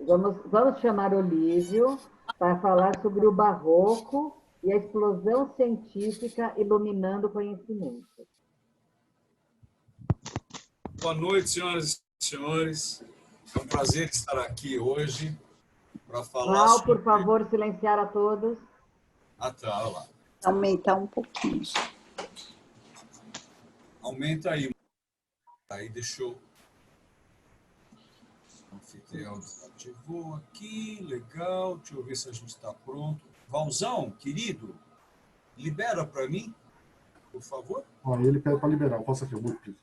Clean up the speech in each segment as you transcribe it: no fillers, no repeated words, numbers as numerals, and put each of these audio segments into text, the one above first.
Vamos chamar Olívio para falar sobre o barroco e a explosão científica iluminando o conhecimento. Boa noite, senhoras e senhores. É um prazer estar aqui hoje para falar Val, sobre... por favor, silenciar a todos. Ah, tá, olha lá. Aumentar um pouquinho. Aumenta aí. Aí deixou... O anfitrião desativou aqui, legal. Deixa eu ver se a gente está pronto. Valzão, querido, libera para mim, por favor. Ele pede para liberar. Eu posso aqui, eu vou aqui.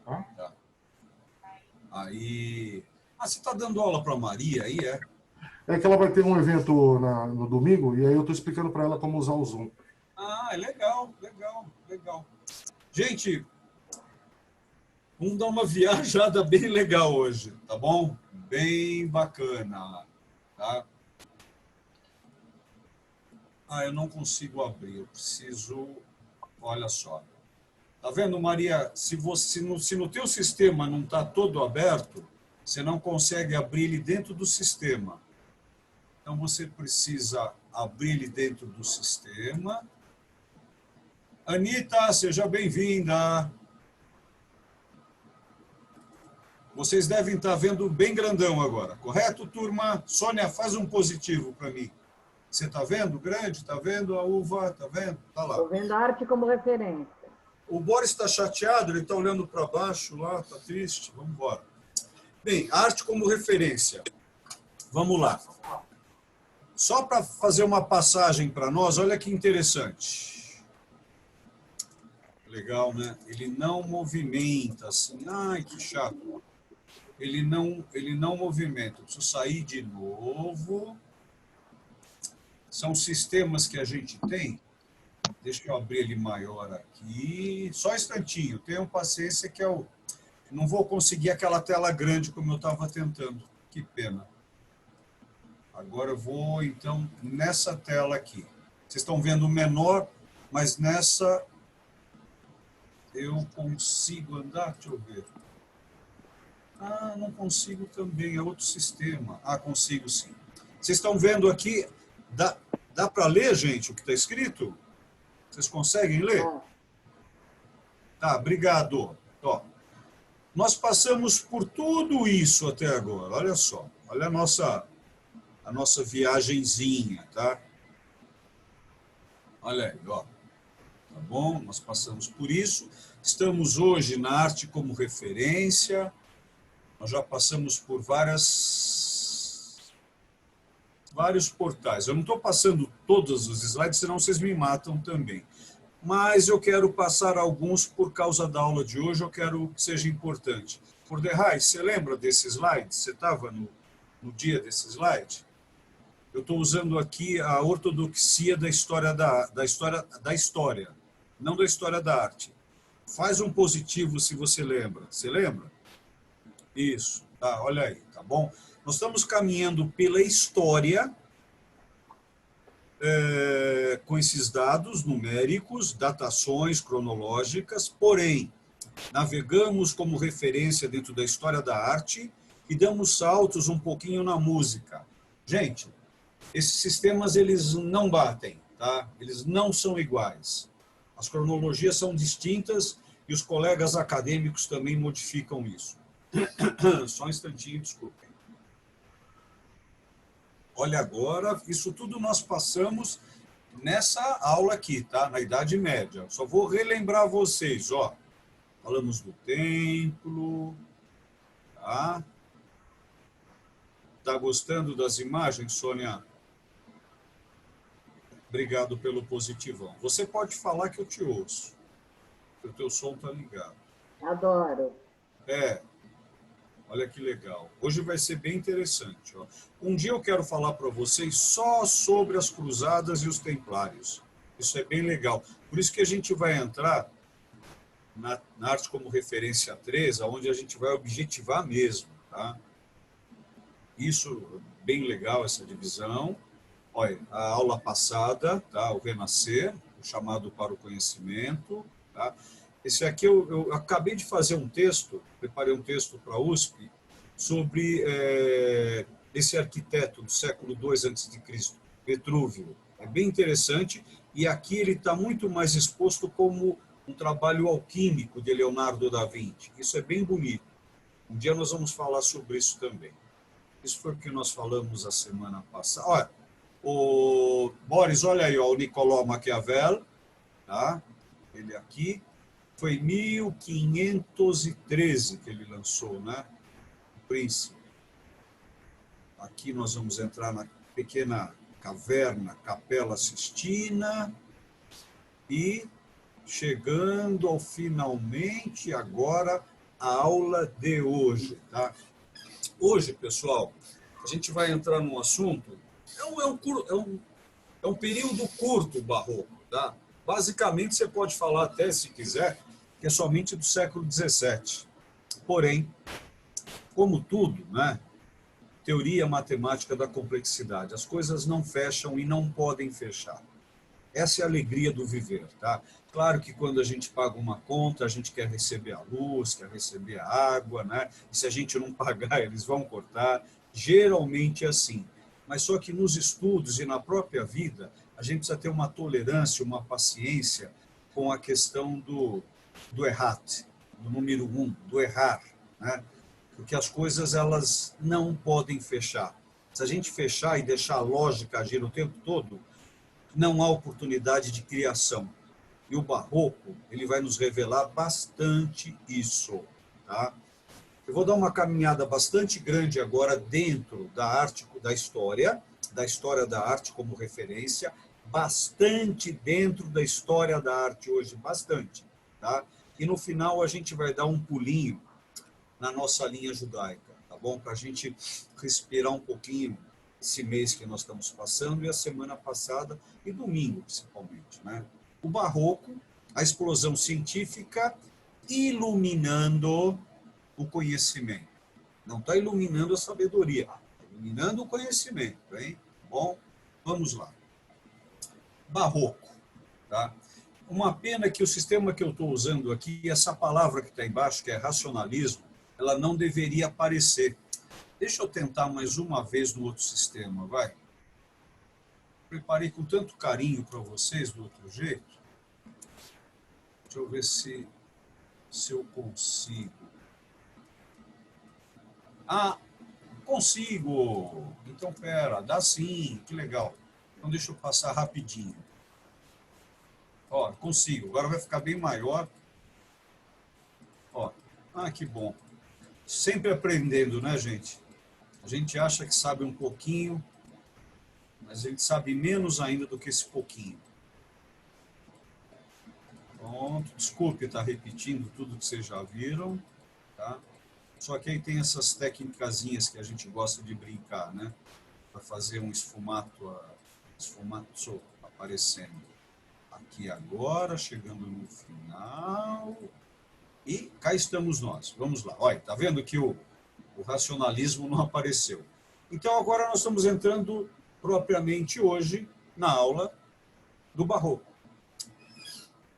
Tá. Aí... Ah, você está dando aula para Maria aí, é? É que ela vai ter um evento no domingo, e aí eu estou explicando para ela como usar o Zoom. Ah, é legal, legal, legal. Gente, vamos dar uma viajada bem legal hoje, tá bom? Bem bacana, tá? Ah, eu não consigo abrir, eu preciso... Olha só. Tá vendo, Maria? Se no teu sistema não está todo aberto, você não consegue abrir ele dentro do sistema. Então, você precisa abrir ele dentro do sistema. Anitta, seja bem-vinda. Vocês devem estar vendo bem grandão agora, correto, turma? Sônia, faz um positivo para mim. Você está vendo grande? Está vendo a uva? Está vendo? Está lá. Estou vendo a arte como referência. O Boris está chateado, ele está olhando para baixo lá, está triste. Vamos embora. Bem, arte como referência. Vamos lá. Só para fazer uma passagem para nós, olha que interessante. Legal, né? Ele não movimenta assim. Ai, que chato. Ele não movimenta. Eu preciso sair de novo. São sistemas que a gente tem. Deixa eu abrir ele maior aqui. Só um instantinho. Tenham paciência que eu não vou conseguir aquela tela grande como eu estava tentando. Que pena. Agora eu vou, então, nessa tela aqui. Vocês estão vendo o menor, mas nessa eu consigo andar? Deixa eu ver. Ah, não consigo também, é outro sistema. Ah, consigo sim. Vocês estão vendo aqui, dá para ler, gente, o que está escrito? Vocês conseguem ler? Tá, obrigado. Ó, nós passamos por tudo isso até agora, olha só. Olha a nossa viagenzinha, tá? Olha aí, ó. Tá bom? Nós passamos por isso. Estamos hoje na arte como referência. Nós já passamos por vários portais. Eu não estou passando todos os slides, senão vocês me matam também. Mas eu quero passar alguns por causa da aula de hoje, eu quero que seja importante. Forderray, você lembra desse slide? Você estava no dia desse slide? Eu estou usando aqui a ortodoxia da história, não da história da arte. Faz um positivo se você lembra. Você lembra? Isso, tá, olha aí, tá bom? Nós estamos caminhando pela história com esses dados numéricos, datações cronológicas, porém, navegamos como referência dentro da história da arte e damos saltos um pouquinho na música. Gente, esses sistemas, eles não batem, tá? Eles não são iguais. As cronologias são distintas e os colegas acadêmicos também modificam isso. Só um instantinho, desculpem. Olha agora, isso tudo nós passamos nessa aula aqui, tá? Na Idade Média. Só vou relembrar vocês, ó. Falamos do templo, tá? Tá gostando das imagens, Sônia? Obrigado pelo positivão. Você pode falar que eu te ouço. O teu som tá ligado. Adoro. Olha que legal. Hoje vai ser bem interessante. Ó. Um dia eu quero falar para vocês só sobre as cruzadas e os templários. Isso é bem legal. Por isso que a gente vai entrar na arte como referência 3, onde a gente vai objetivar mesmo. Tá? Isso, bem legal, essa divisão. Olha, a aula passada, tá? O Renascer, o chamado para o conhecimento. Tá? Esse aqui eu acabei de fazer um texto, preparei um texto para a USP, sobre desse arquiteto do século II a.C., Petrúvio. É bem interessante, e aqui ele está muito mais exposto como um trabalho alquímico de Leonardo da Vinci. Isso é bem bonito. Um dia nós vamos falar sobre isso também. Isso foi o que nós falamos a semana passada. Olha, o Boris, olha aí, ó, o Nicolau Maquiavel, tá? Ele aqui. Foi 1513 que ele lançou, né? O Príncipe. Aqui nós vamos entrar na pequena caverna, Capela Sistina, e chegando ao finalmente agora a aula de hoje, tá? Hoje, pessoal, a gente vai entrar num assunto, é um período curto barroco, tá? Basicamente, você pode falar até, se quiser, que é somente do século XVII. Porém, como tudo, né? Teoria matemática da complexidade. As coisas não fecham e não podem fechar. Essa é a alegria do viver, tá? Claro que quando a gente paga uma conta, a gente quer receber a luz, quer receber a água, né? E se a gente não pagar, eles vão cortar. Geralmente é assim. Mas só que nos estudos e na própria vida, a gente precisa ter uma tolerância, uma paciência com a questão do errat, do número 1, do errar, né? Porque as coisas elas não podem fechar. Se a gente fechar e deixar a lógica agir o tempo todo, não há oportunidade de criação. E o barroco, ele vai nos revelar bastante isso, tá? Eu vou dar uma caminhada bastante grande agora dentro da arte, da história da arte como referência, bastante dentro da história da arte hoje, bastante, tá? E no final a gente vai dar um pulinho na nossa linha judaica, tá bom? Para a gente respirar um pouquinho esse mês que nós estamos passando e a semana passada e domingo, principalmente, né? O barroco, a explosão científica iluminando o conhecimento. Não está iluminando a sabedoria, está iluminando o conhecimento, hein? Bom, vamos lá. Barroco, tá? Uma pena que o sistema que eu estou usando aqui, essa palavra que está embaixo, que é racionalismo, ela não deveria aparecer. Deixa eu tentar mais uma vez no outro sistema, vai. Preparei com tanto carinho para vocês do outro jeito. Deixa eu ver se eu consigo. Ah, consigo! Então, pera, dá sim, que legal. Então, deixa eu passar rapidinho. Ó, consigo. Agora vai ficar bem maior. Ó, que bom. Sempre aprendendo, né, gente? A gente acha que sabe um pouquinho, mas a gente sabe menos ainda do que esse pouquinho. Pronto. Desculpe estar repetindo tudo que vocês já viram, tá? Só que aí tem essas técnicazinhas que a gente gosta de brincar, né? Para fazer um esfumato aparecendo aqui agora, chegando no final. E cá estamos nós. Vamos lá. Olha, tá vendo que o racionalismo não apareceu. Então, agora nós estamos entrando propriamente hoje na aula do barroco.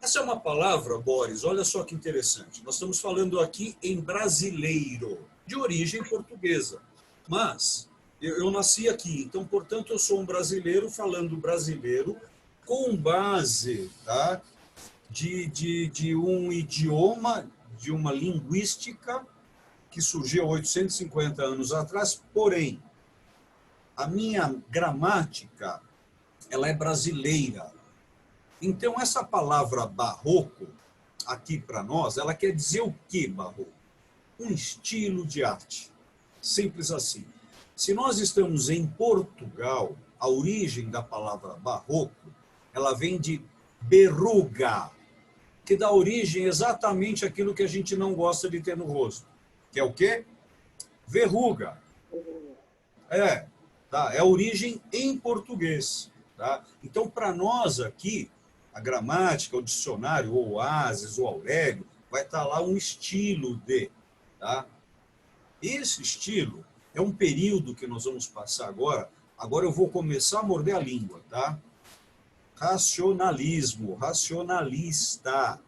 Essa é uma palavra, Boris, olha só que interessante. Nós estamos falando aqui em brasileiro, de origem portuguesa. Mas eu nasci aqui, então, portanto, eu sou um brasileiro falando brasileiro com base, tá, de um idioma, de uma linguística que surgiu há 850 anos atrás, porém, a minha gramática, ela é brasileira. Então, essa palavra barroco, aqui para nós, ela quer dizer o que, barroco? Um estilo de arte. Simples assim. Se nós estamos em Portugal, a origem da palavra barroco, ela vem de berruga, que dá origem exatamente àquilo que a gente não gosta de ter no rosto. Que é o quê? Verruga. Tá? É a origem em português. Tá? Então, para nós aqui, a gramática, o dicionário, o Oasis, o Aurélio, vai estar lá um estilo de. Tá? Esse estilo é um período que nós vamos passar agora. Agora eu vou começar a morder a língua. Tá? Racionalismo, racionalista.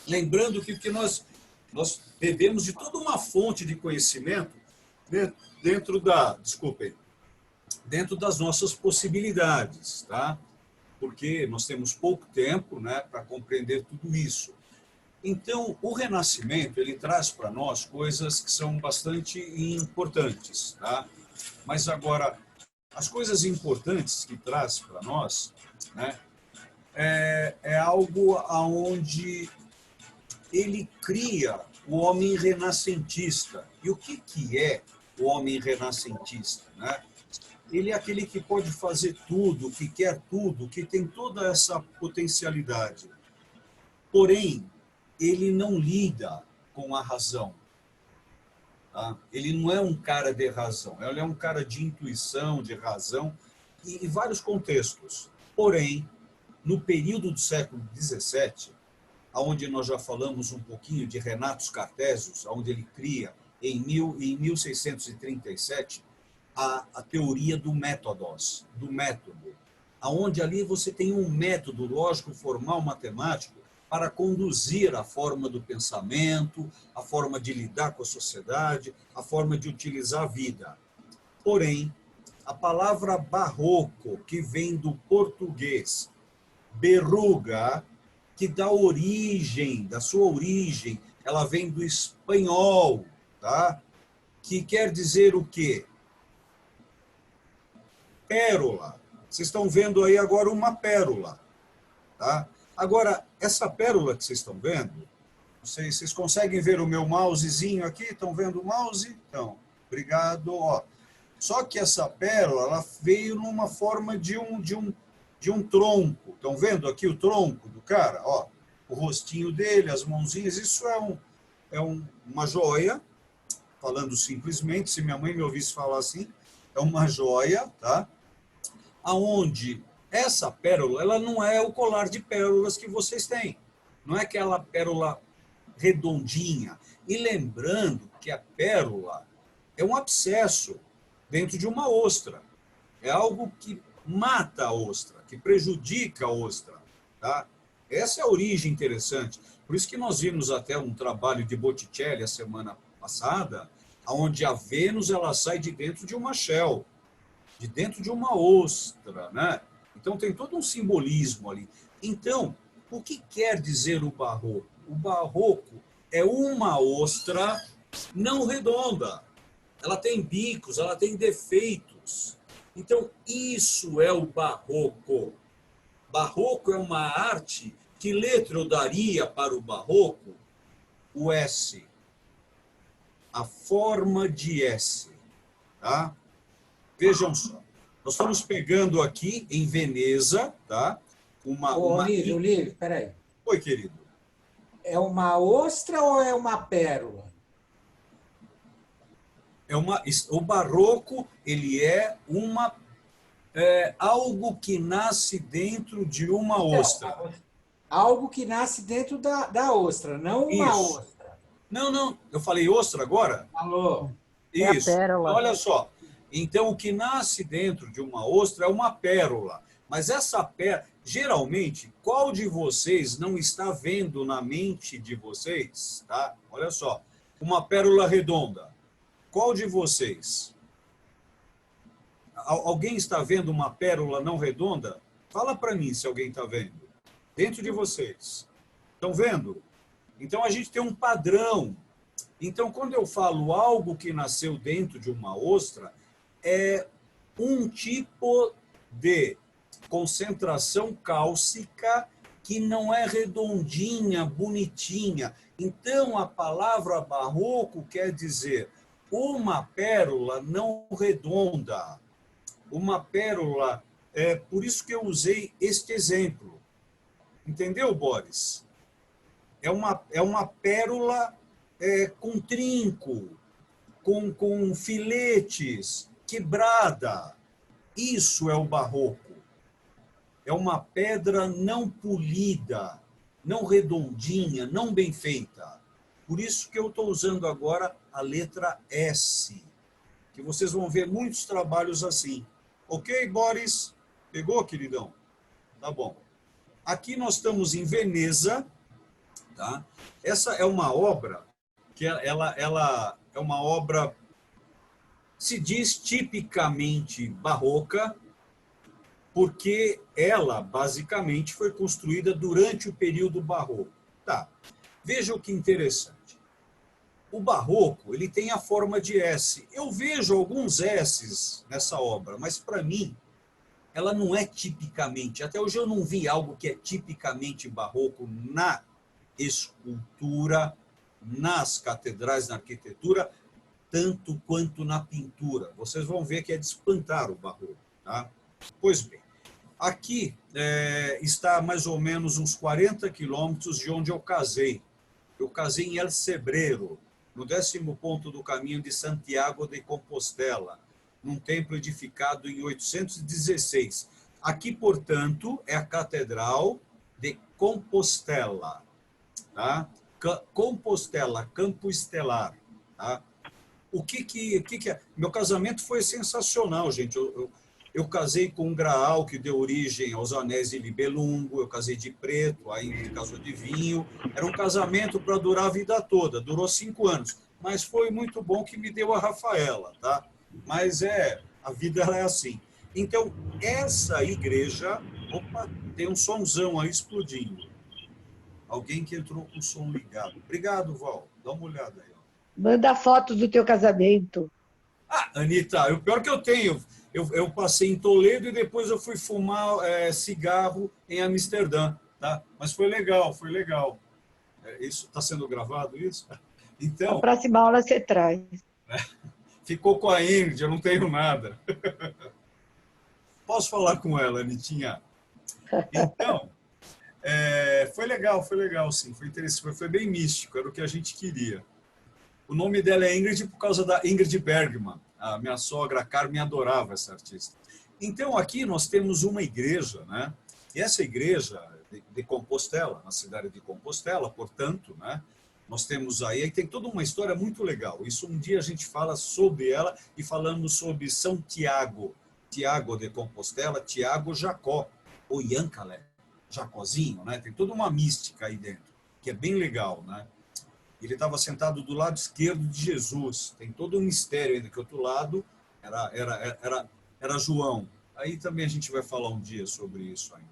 Lembrando que nós bebemos de toda uma fonte de conhecimento desculpem, dentro das nossas possibilidades, tá? Porque nós temos pouco tempo, né, para compreender tudo isso. Então, o Renascimento, ele traz para nós coisas que são bastante importantes, tá? Mas agora, as coisas importantes que traz para nós, né, é algo aonde ele cria o homem renascentista. E o que é o homem renascentista, né? Ele é aquele que pode fazer tudo, que quer tudo, que tem toda essa potencialidade. Porém, ele não lida com a razão. Tá? Ele não é um cara de razão, ele é um cara de intuição, de razão, e vários contextos. Porém, no período do século XVII, onde nós já falamos um pouquinho de Renatus Cartesius, onde ele cria, em 1637, a teoria do métodos, do método, onde ali você tem um método lógico, formal, matemático, para conduzir a forma do pensamento, a forma de lidar com a sociedade, a forma de utilizar a vida. Porém, a palavra barroco, que vem do português, berruga, que dá origem, da sua origem, ela vem do espanhol, tá? Que quer dizer o quê? Pérola. Vocês estão vendo aí agora uma pérola, tá? Agora, essa pérola que vocês estão vendo, vocês conseguem ver o meu mousezinho aqui? Estão vendo o mouse? Então, obrigado. Ó. Só que essa pérola, ela veio numa forma de um tronco. Estão vendo aqui o tronco do cara? Ó, o rostinho dele, as mãozinhas. Isso uma joia, falando simplesmente, se minha mãe me ouvisse falar assim, é uma joia, tá? Aonde essa pérola, ela não é o colar de pérolas que vocês têm. Não é aquela pérola redondinha. E lembrando que a pérola é um abscesso dentro de uma ostra. É algo que mata a ostra, que prejudica a ostra. Tá? Essa é a origem interessante. Por isso que nós vimos até um trabalho de Botticelli a semana passada, onde a Vênus ela sai de dentro de uma shell, de dentro de uma ostra, né? Então tem todo um simbolismo ali. Então, o que quer dizer o barroco? O barroco é uma ostra não redonda. Ela tem bicos, ela tem defeitos. Então, isso é o barroco. Barroco é uma arte. Que letra eu daria para o barroco? O S. A forma de S. Tá? Vejam só. Nós estamos pegando aqui em Veneza, tá? Olívio, peraí. Oi, querido. É uma ostra ou é uma pérola? O barroco, ele é algo que nasce dentro de uma ostra. Algo que nasce dentro da ostra, não uma ostra. Não, eu falei ostra agora? Alô? Isso. É a pérola. Olha só. Então, o que nasce dentro de uma ostra é uma pérola. Mas essa pérola, geralmente, qual de vocês não está vendo na mente de vocês, tá? Olha só, uma pérola redonda. Qual de vocês? Alguém está vendo uma pérola não redonda? Fala para mim se alguém está vendo. Dentro de vocês. Estão vendo? Então, a gente tem um padrão. Então, quando eu falo algo que nasceu dentro de uma ostra, é um tipo de concentração cálcica que não é redondinha, bonitinha. Então, a palavra barroco quer dizer uma pérola não redonda. Uma pérola, por isso que eu usei este exemplo. Entendeu, Boris? É uma pérola com trinco, com filetes, quebrada. Isso é o barroco. É uma pedra não polida, não redondinha, não bem feita. Por isso que eu estou usando agora a letra S, que vocês vão ver muitos trabalhos assim. Ok, Boris? Pegou, queridão? Tá bom. Aqui nós estamos em Veneza, tá? Essa é uma obra que ela é uma obra Se diz tipicamente barroca porque ela, basicamente, foi construída durante o período barroco. Tá. Veja o que interessante. O barroco, ele tem a forma de S. Eu vejo alguns S's nessa obra, mas, para mim, ela não é tipicamente. Até hoje eu não vi algo que é tipicamente barroco na escultura, nas catedrais, na arquitetura, tanto quanto na pintura. Vocês vão ver que é de espantar o barroco. Tá? Pois bem, aqui está mais ou menos uns 40 quilômetros de onde eu casei. Eu casei em El Cebreiro, no 10º ponto do caminho de Santiago de Compostela, num templo edificado em 816. Aqui, portanto, é a Catedral de Compostela. Tá? Compostela, Campo Estelar. Tá? O que é? Meu casamento foi sensacional, gente. Eu casei com um graal que deu origem aos anéis de Libelungo, eu casei de preto, aí ele casou de vinho. Era um casamento para durar a vida toda, durou 5 anos. Mas foi muito bom que me deu a Rafaela, tá? Mas a vida ela é assim. Então, essa igreja... Opa, tem um somzão aí explodindo. Alguém que entrou com o som ligado. Obrigado, Val. Dá uma olhada aí. Manda foto do teu casamento. Ah, Anitta, o pior que eu tenho, eu passei em Toledo e depois eu fui fumar cigarro em Amsterdã, tá? Mas foi legal, foi legal. Isso está sendo gravado, isso? Então, A próxima aula você traz. ficou com a Ingrid, eu não tenho nada. Posso falar com ela, Anitinha? Então, foi legal, sim. Foi interessante, foi bem místico, era o que a gente queria. O nome dela é Ingrid por causa da Ingrid Bergman. A minha sogra, a Carmen, adorava essa artista. Então, aqui nós temos uma igreja, né? E essa igreja de Compostela, na cidade de Compostela, portanto, né? Nós temos aí tem toda uma história muito legal. Isso um dia a gente fala sobre ela e falamos sobre São Tiago. Tiago de Compostela, Tiago Jacó, ou Yancalé, Jacozinho, né? Tem toda uma mística aí dentro, que é bem legal, né? Ele estava sentado do lado esquerdo de Jesus. Tem todo um mistério ainda, que o outro lado era João. Aí também a gente vai falar um dia sobre isso ainda.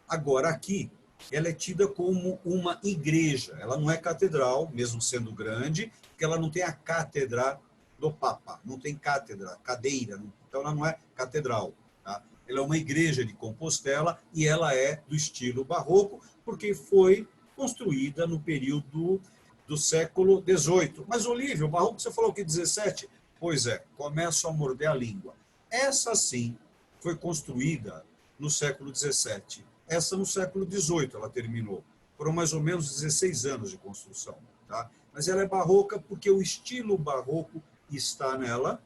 Agora, aqui, ela é tida como uma igreja. Ela não é catedral, mesmo sendo grande, porque ela não tem a cátedra do Papa. Não tem cátedra, cadeira. Então, ela não é catedral. Tá? Ela é uma igreja de Compostela e ela é do estilo barroco, porque foi construída no período do século XVIII. Mas, Olívio, o barroco você falou que 17? Pois é, começo a morder a língua. Essa, sim, foi construída no século XVII. Essa, no século XVIII, ela terminou. Foram mais ou menos 16 anos de construção. Tá? Mas ela é barroca porque o estilo barroco está nela,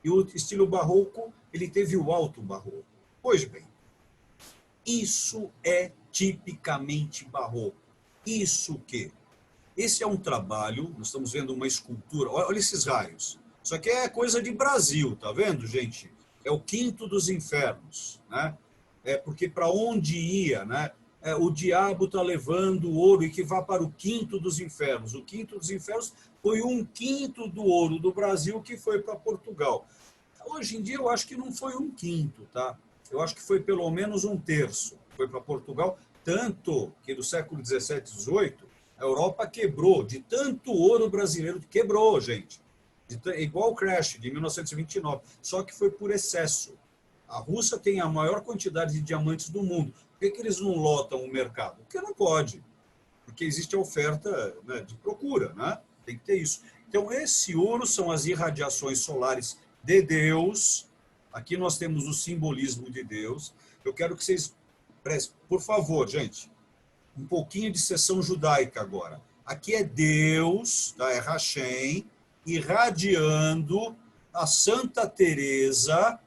e o estilo barroco, ele teve o alto barroco. Pois bem, isso é tipicamente barroco. Isso o quê? Esse é um trabalho, nós estamos vendo uma escultura, olha esses raios. Isso aqui é coisa de Brasil, tá vendo, gente? É o quinto dos infernos, né? Porque para onde ia, né? O diabo está levando o ouro e que vá para o quinto dos infernos. O quinto dos infernos foi 1/5 do ouro do Brasil que foi para Portugal. Hoje em dia eu acho que não foi 1/5, tá? Eu acho que foi pelo menos 1/3. Foi para Portugal, tanto que do século 17, 18, a Europa quebrou de tanto ouro brasileiro, quebrou, gente. Igual o crash de 1929, só que foi por excesso. A Rússia tem a maior quantidade de diamantes do mundo. Por que eles não lotam o mercado? Porque não pode. Porque existe a oferta, né, de procura, né? Tem que ter isso. Então, esse ouro são as irradiações solares de Deus. Aqui nós temos o simbolismo de Deus. Eu quero que vocês prestem, por favor, gente, um pouquinho de sessão judaica agora. Aqui é Deus, tá? É Hashem, irradiando a Santa Teresa.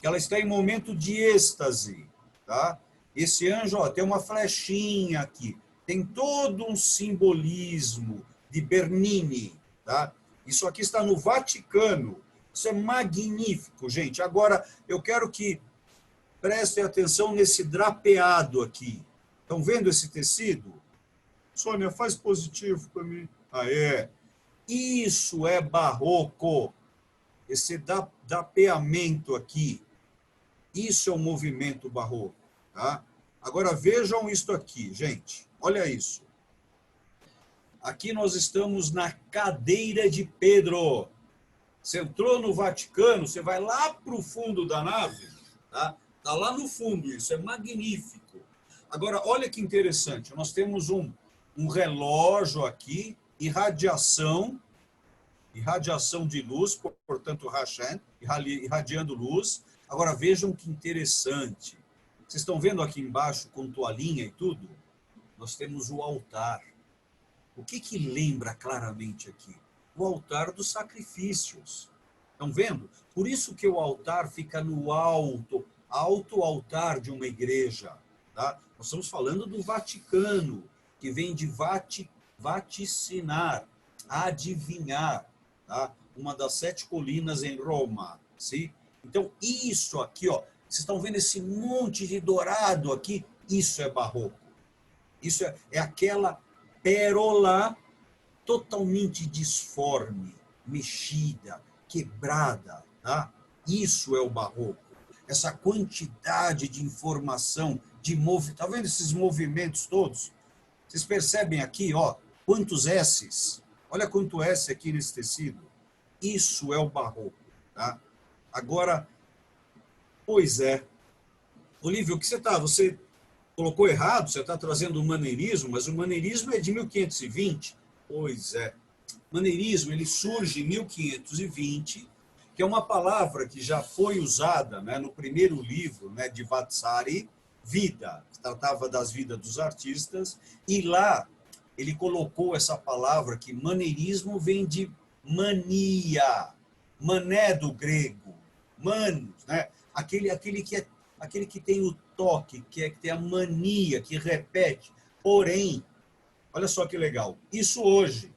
Ela está em momento de êxtase, tá? Esse anjo, ó, tem uma flechinha aqui, tem todo um simbolismo de Bernini, tá? Isso aqui está no Vaticano. Isso é magnífico, gente. Agora, eu quero que prestem atenção nesse drapeado aqui. Estão vendo esse tecido? Sônia, faz positivo para mim. Ah, é. Isso é barroco. esse dapeamento aqui, isso é o movimento barroco. Tá? Agora vejam isto aqui, gente. Olha isso. Aqui nós estamos na cadeira de Pedro. Você entrou no Vaticano, você vai lá para o fundo da nave, tá? Tá lá no fundo isso, é magnífico. Agora, olha que interessante, nós temos um relógio aqui, irradiação de luz, portanto, Hashem, irradiando luz. Agora, vejam que interessante. Vocês estão vendo aqui embaixo, com toalhinha e tudo? Nós temos o altar. O que lembra claramente aqui? O altar dos sacrifícios. Estão vendo? Por isso que o altar fica no alto altar de uma igreja. Tá? Nós estamos falando do Vaticano, que vem de vaticinar, adivinhar. Tá? Uma das 7 colinas em Roma. Sim? Então, isso aqui, ó, vocês estão vendo esse monte de dourado aqui? Isso é barroco. Isso é aquela pérola totalmente disforme, mexida, quebrada. Tá? Isso é o barroco. Essa quantidade de informação, de movimento. Tá vendo esses movimentos todos? Vocês percebem aqui, ó, quantos S's? Olha quanto S aqui nesse tecido. Isso é o barroco. Tá? Agora, pois é. Olívio, o que você colocou errado, você está trazendo o maneirismo, mas o maneirismo é de 1520. Pois é. Maneirismo, ele surge em 1520, que é uma palavra que já foi usada, né, no primeiro livro, né, de Vasari, Vida, que tratava das vidas dos artistas, e lá ele colocou essa palavra que maneirismo vem de mania, mané do grego, manos, né? Aquele que tem o toque, que tem a mania, que repete. Porém, olha só que legal, isso hoje,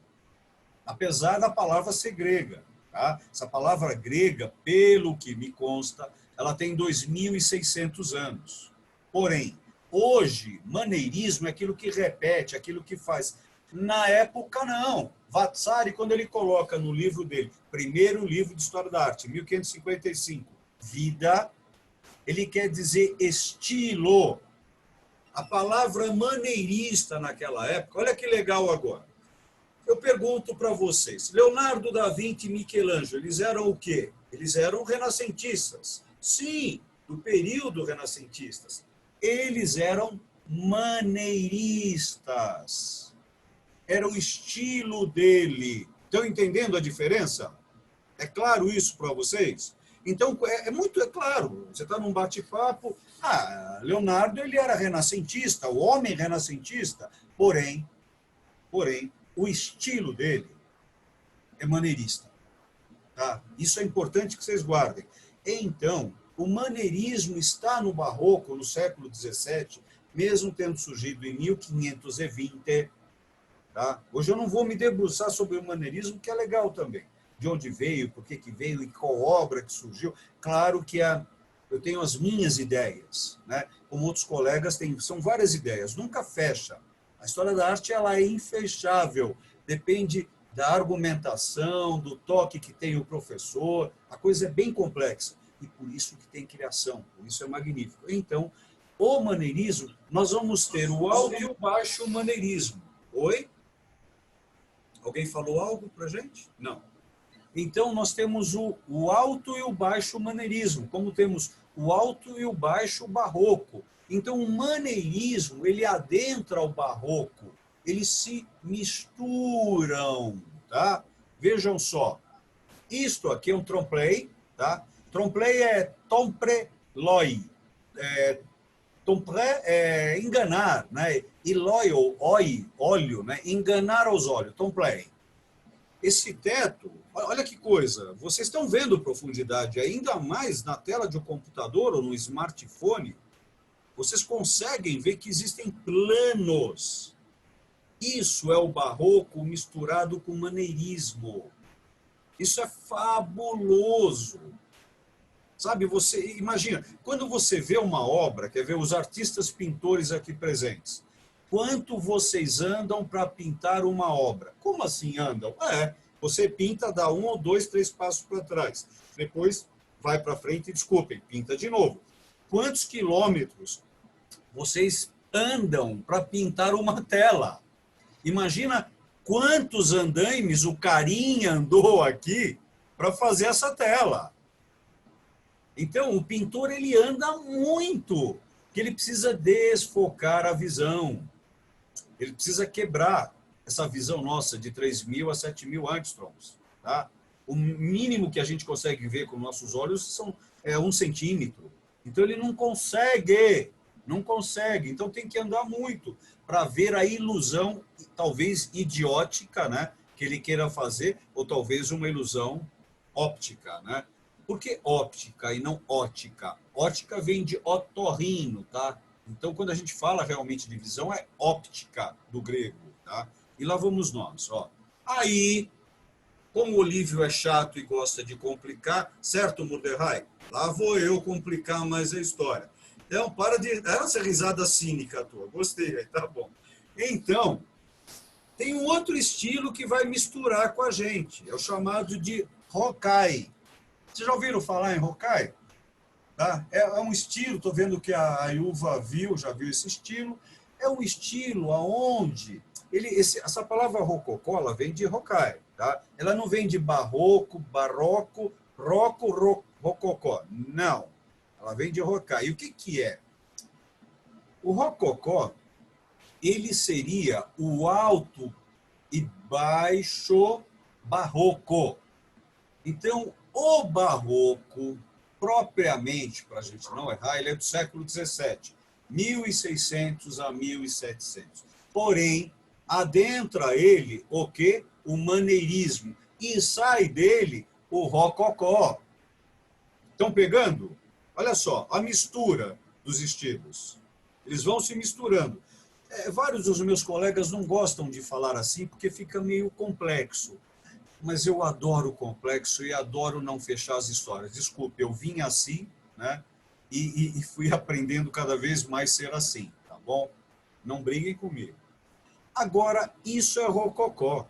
apesar da palavra ser grega, tá? Essa palavra grega, pelo que me consta, ela tem 2.600 anos. Porém, hoje, maneirismo é aquilo que repete, aquilo que faz. Na época, não. Vasari, quando ele coloca no livro dele, primeiro livro de História da Arte, 1555, Vida, ele quer dizer estilo. A palavra maneirista naquela época, olha que legal agora. Eu pergunto para vocês, Leonardo da Vinci e Michelangelo, eles eram o quê? Eles eram renascentistas. Sim, do período renascentistas. Eles eram maneiristas. Era o estilo dele. Estão entendendo a diferença? É claro isso para vocês? Então, é claro. Você está num bate-papo. Leonardo, ele era renascentista, o homem renascentista. Porém, o estilo dele é maneirista. Tá? Isso é importante que vocês guardem. Então, o maneirismo está no barroco, no século XVII, mesmo tendo surgido em 1520. Tá? Hoje eu não vou me debruçar sobre o maneirismo, que é legal também. De onde veio, por que veio e qual obra que surgiu. Claro que eu tenho as minhas ideias, né? Como outros colegas têm, são várias ideias, nunca fecha. A história da arte ela é infechável, depende da argumentação, do toque que tem o professor, a coisa é bem complexa. E por isso que tem criação, por isso é magnífico. Então, o maneirismo, nós vamos ter o alto e o baixo maneirismo. Oi? Alguém falou algo para a gente? Não. Então, nós temos o alto e o baixo maneirismo, como temos o alto e o baixo barroco. Então, o maneirismo, ele adentra o barroco, eles se misturam, tá? Vejam só, isto aqui é um trompe-l'œil, tá? Trompe-l'œil é trompe-l'œil. Trompe é enganar, né? E l'œil, óleo, né? Enganar aos olhos, trompe-l'œil. Esse teto, olha que coisa, vocês estão vendo profundidade, ainda mais na tela de um computador ou no smartphone, vocês conseguem ver que existem planos. Isso é o barroco misturado com o maneirismo. Isso é fabuloso. Sabe, você imagina, quando você vê uma obra, quer ver os artistas pintores aqui presentes, quanto vocês andam para pintar uma obra? Como assim andam? Você pinta, dá 1 ou 2, 3 passos para trás. Depois vai para frente e, desculpem, pinta de novo. Quantos quilômetros vocês andam para pintar uma tela? Imagina quantos andaimes o carinha andou aqui para fazer essa tela. Então, o pintor ele anda muito, que ele precisa desfocar a visão. Ele precisa quebrar essa visão nossa de 3.000 a 7.000 angstroms. Tá? O mínimo que a gente consegue ver com nossos olhos é 1 centímetro. Então, ele não consegue. Então, tem que andar muito para ver a ilusão, talvez idiótica, né, que ele queira fazer, ou talvez uma ilusão óptica, né? Por que óptica e não ótica? Ótica vem de otorrino, tá? Então, quando a gente fala realmente de visão, é óptica do grego, tá? E lá vamos nós, ó. Aí, como o Olívio é chato e gosta de complicar, certo, Mordecai? Lá vou eu complicar mais a história. Então, para de... Essa risada cínica tua, gostei, tá bom. Então, tem um outro estilo que vai misturar com a gente, é o chamado de Hokai. Vocês já ouviram falar em Hokai? Tá? É um estilo, estou vendo que a Yuva já viu esse estilo, é um estilo onde essa palavra rococó, ela vem de Hokai, tá? Ela não vem de barroco, rococó, não. Ela vem de Hokai. E o que é? O rococó, ele seria o alto e baixo barroco. Então, o barroco, propriamente, para a gente não errar, ele é do século XVII, 1600 a 1700. Porém, adentra ele o quê? O maneirismo. E sai dele o rococó. Estão pegando? Olha só, a mistura dos estilos. Eles vão se misturando. Vários dos meus colegas não gostam de falar assim porque fica meio complexo. Mas eu adoro o complexo e adoro não fechar as histórias. Desculpe, eu vim assim, né? E fui aprendendo cada vez mais ser assim, tá bom? Não briguem comigo. Agora, isso é rococó.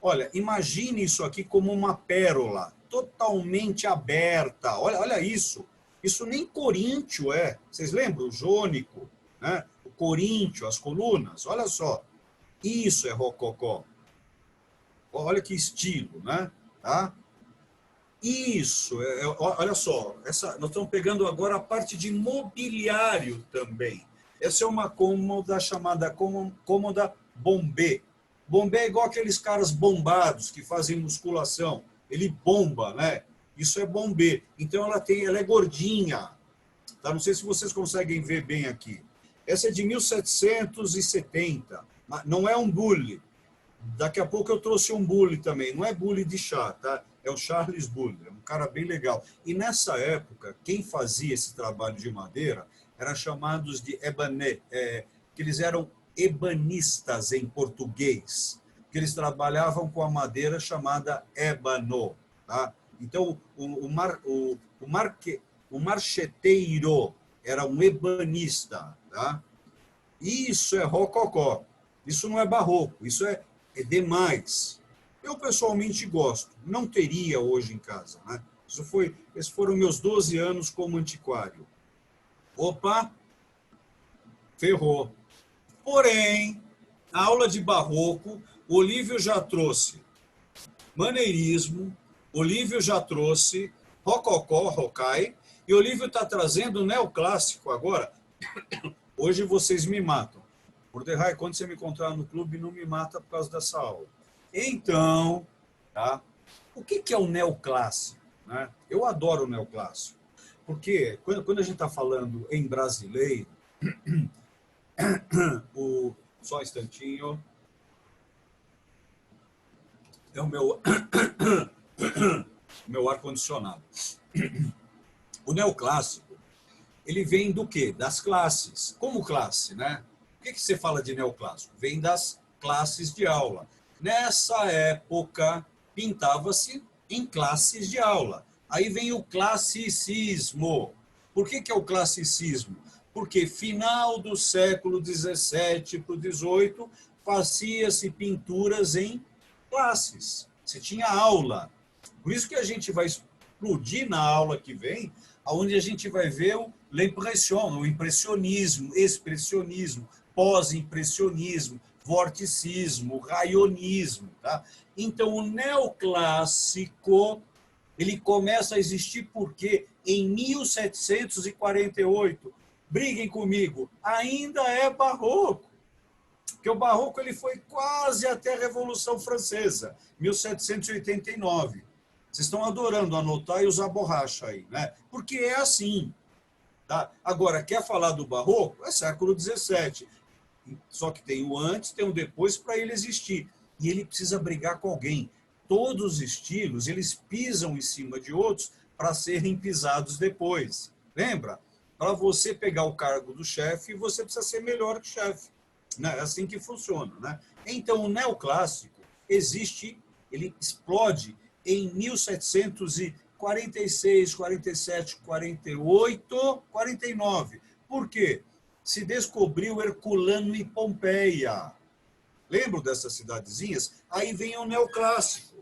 Olha, imagine isso aqui como uma pérola, totalmente aberta. Olha isso. Isso nem coríntio é. Vocês lembram? O jônico, né? O coríntio, as colunas. Olha só. Isso é rococó. Olha que estilo, né? Tá? Isso, olha só, nós estamos pegando agora a parte de mobiliário também. Essa é uma cômoda chamada cômoda bombê. Bombê é igual aqueles caras bombados que fazem musculação. Ele bomba, né? Isso é bombê. Então ela é gordinha. Tá? Não sei se vocês conseguem ver bem aqui. Essa é de 1770. Não é um bule. Daqui a pouco eu trouxe um bule também. Não é bule de chá, tá? É o Charles Bule. É um cara bem legal. E nessa época, quem fazia esse trabalho de madeira eram chamados de ebané, que eles eram ebanistas em português, que eles trabalhavam com a madeira chamada ébano. Tá? Então, o marcheteiro era um ebanista. Tá? Isso é rococó. Isso não é barroco, isso é demais. Eu, pessoalmente, gosto. Não teria hoje em casa. Né? Esses foram meus 12 anos como antiquário. Opa! Ferrou. Porém, a aula de barroco, o Olívio já trouxe maneirismo, Olívio já trouxe rococó, Hokai, e o Olívio está trazendo neoclássico agora. Hoje vocês me matam. Mordecai, quando você me encontrar no clube, não me mata por causa dessa aula. Então, tá? O que é o neoclássico? Né? Eu adoro o neoclássico. Porque quando a gente está falando em brasileiro, só um instantinho. É o meu ar-condicionado. O neoclássico, ele vem do quê? Das classes. Como classe, né? O que você fala de neoclássico? Vem das classes de aula. Nessa época, pintava-se em classes de aula. Aí vem o classicismo. Por que é o classicismo? Porque final do século XVII para o XVIII, fazia-se pinturas em classes. Você tinha aula. Por isso que a gente vai explodir na aula que vem, onde a gente vai ver o l'impression, o impressionismo, expressionismo, pós-impressionismo, vorticismo, raionismo. Tá? Então, o neoclássico ele começa a existir porque em 1748, briguem comigo, ainda é barroco. Porque o barroco ele foi quase até a Revolução Francesa, 1789. Vocês estão adorando anotar e usar borracha aí, né? Porque é assim. Tá? Agora, quer falar do barroco? É século XVII. Só que tem o antes, tem o depois para ele existir. E ele precisa brigar com alguém. Todos os estilos, eles pisam em cima de outros para serem pisados depois. Lembra? Para você pegar o cargo do chefe, você precisa ser melhor que o chefe. É assim que funciona. Né? Então, o neoclássico existe, ele explode em 1746, 47, 48, 49. Por quê? Se descobriu Herculano e Pompeia. Lembram dessas cidadezinhas? Aí vem o neoclássico.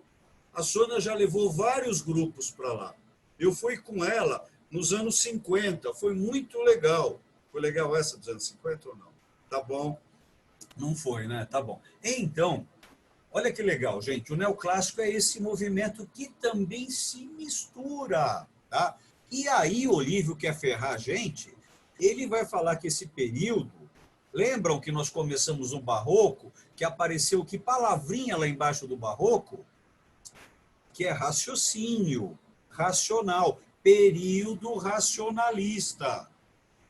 A Sônia já levou vários grupos para lá. Eu fui com ela nos anos 50. Foi muito legal. Foi legal essa dos anos 50 ou não? Tá bom. Não foi, né? Tá bom. Então, olha que legal, gente. O neoclássico é esse movimento que também se mistura. Tá? E aí, o Olívio quer ferrar a gente. Ele vai falar que esse período... Lembram que nós começamos o barroco, que apareceu que palavrinha lá embaixo do barroco? Que é raciocínio, racional, período racionalista.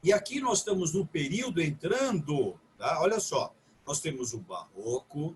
E aqui nós estamos no período entrando, tá? Olha só, nós temos o barroco,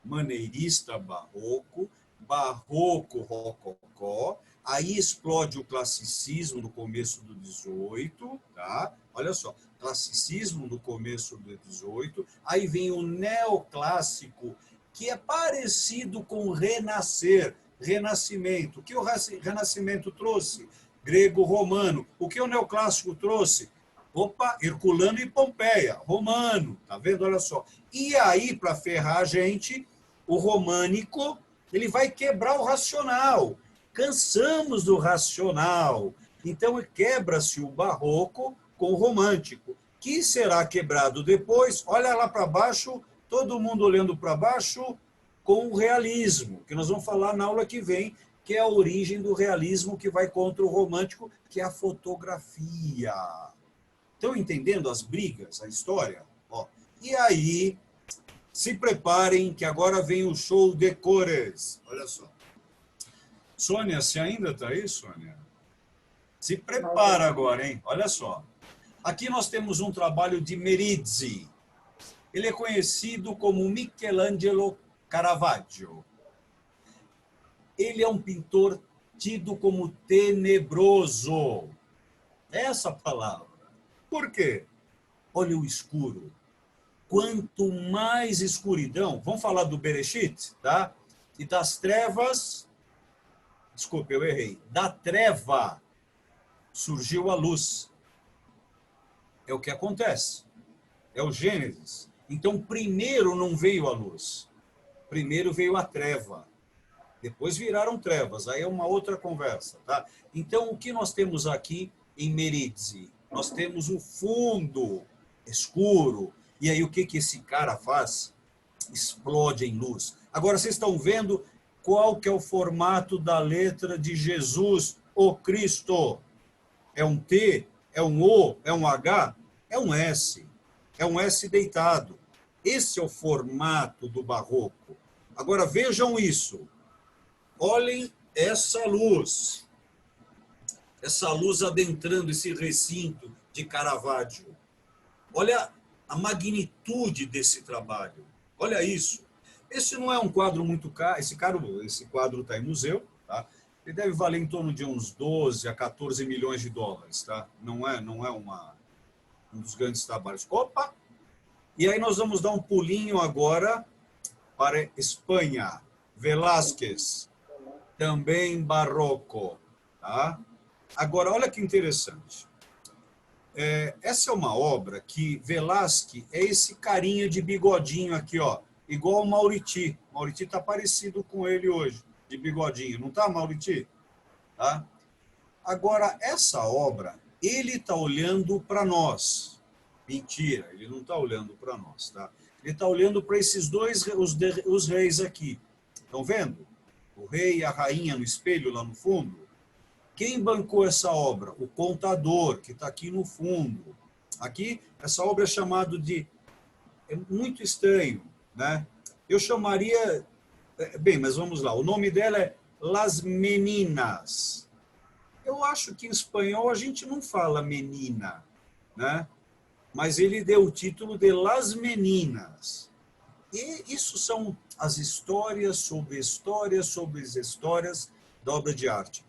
maneirista barroco, barroco rococó, aí explode o classicismo no começo do 18, tá? Olha só, classicismo no começo do 18, aí vem o neoclássico, que é parecido com o renascer, renascimento. O que o renascimento trouxe? Grego-romano. O que o neoclássico trouxe? Opa, Herculano e Pompeia, romano, tá vendo? Olha só. E aí, para ferrar a gente, o românico, ele vai quebrar o racional. Cansamos do racional. Então, quebra-se o barroco com o romântico. Que será quebrado depois? Olha lá para baixo, todo mundo olhando para baixo, com o realismo, que nós vamos falar na aula que vem, que é a origem do realismo que vai contra o romântico, que é a fotografia. Estão entendendo as brigas, a história? Ó, e aí, se preparem, que agora vem o show de cores. Olha só. Sônia, você ainda está aí, Sônia? Se prepara agora, hein? Olha só. Aqui nós temos um trabalho de Merizzi. Ele é conhecido como Michelangelo Caravaggio. Ele é um pintor tido como tenebroso. Essa palavra. Por quê? Olha o escuro. Quanto mais escuridão, vamos falar do Bereshit, tá? E das trevas, desculpe, eu errei. Da treva surgiu a luz. É o que acontece. É o Gênesis. Então, primeiro não veio a luz. Primeiro veio a treva. Depois viraram trevas. Aí é uma outra conversa, tá? Então, o que nós temos aqui em Merizzi? Nós temos o fundo escuro. E aí, o que esse cara faz? Explode em luz. Agora, vocês estão vendo qual que é o formato da letra de Jesus, o Cristo? É um T? É um O? É um H? É um S. É um S deitado. Esse é o formato do barroco. Agora, vejam isso. Olhem essa luz. Essa luz adentrando esse recinto de Caravaggio. Olha a magnitude desse trabalho. Olha isso. Esse não é um quadro muito caro. Esse quadro está em museu. Tá? Ele deve valer em torno de uns 12 a 14 milhões de dólares. Tá? Não é um dos grandes trabalhos. Opa! E aí nós vamos dar um pulinho agora para Espanha. Velázquez, também barroco. Tá? Agora, olha que interessante. Essa é uma obra que Velázquez é esse carinha de bigodinho aqui, ó. igual o Mauriti. O Mauriti está parecido com ele hoje, de bigodinho. Não está, Mauriti? Tá? Agora, essa obra, ele está olhando para nós. Mentira, ele não está olhando para nós. Tá? Ele está olhando para esses dois, os reis aqui. Estão vendo? O rei e a rainha no espelho lá no fundo. Quem bancou essa obra? O contador, que está aqui no fundo. Aqui, essa obra é chamada de... É muito estranho, né? Eu chamaria... Bem, mas vamos lá. O nome dela é Las Meninas. Eu acho que em espanhol a gente não fala menina, né? Mas ele deu o título de Las Meninas. E isso são as histórias sobre histórias da obra de arte.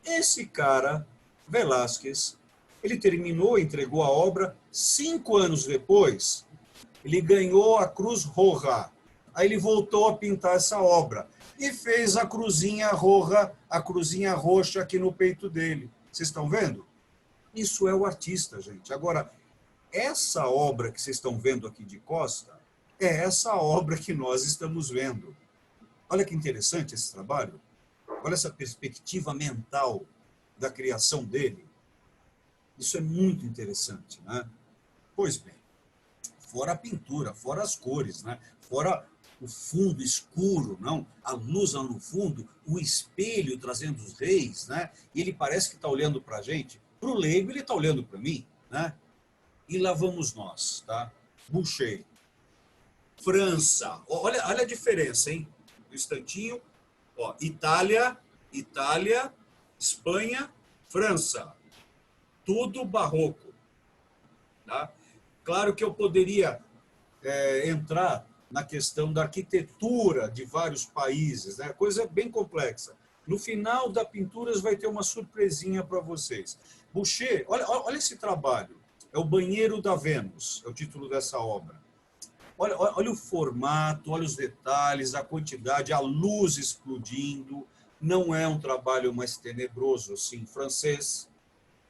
Esse cara, Velázquez, ele terminou, entregou a obra, 5 anos depois, ele ganhou a Cruz Roja. Aí ele voltou a pintar essa obra e fez a cruzinha roxa aqui no peito dele. Vocês estão vendo? Isso é o artista, gente. Agora, essa obra que vocês estão vendo aqui de costa, é essa obra que nós estamos vendo. Olha que interessante esse trabalho. Olha essa perspectiva mental da criação dele. Isso é muito interessante, né? Pois bem, fora a pintura, fora as cores, né? Fora o fundo escuro, não? A luz lá no fundo, o espelho trazendo os reis, né? E ele parece que está olhando para a gente. Para o leigo, ele está olhando para mim, né? E lá vamos nós, tá? Boucher. França. Olha a diferença, hein? Um instantinho. Ó, Itália, Espanha, França. Tudo barroco. Tá? Claro que eu poderia entrar na questão da arquitetura de vários países, né? Coisa bem complexa. No final da Pinturas vai ter uma surpresinha para vocês. Boucher, olha esse trabalho. É o Banheiro da Vênus, é o título dessa obra. Olha o formato, olha os detalhes, a quantidade, a luz explodindo. Não é um trabalho mais tenebroso, assim, francês.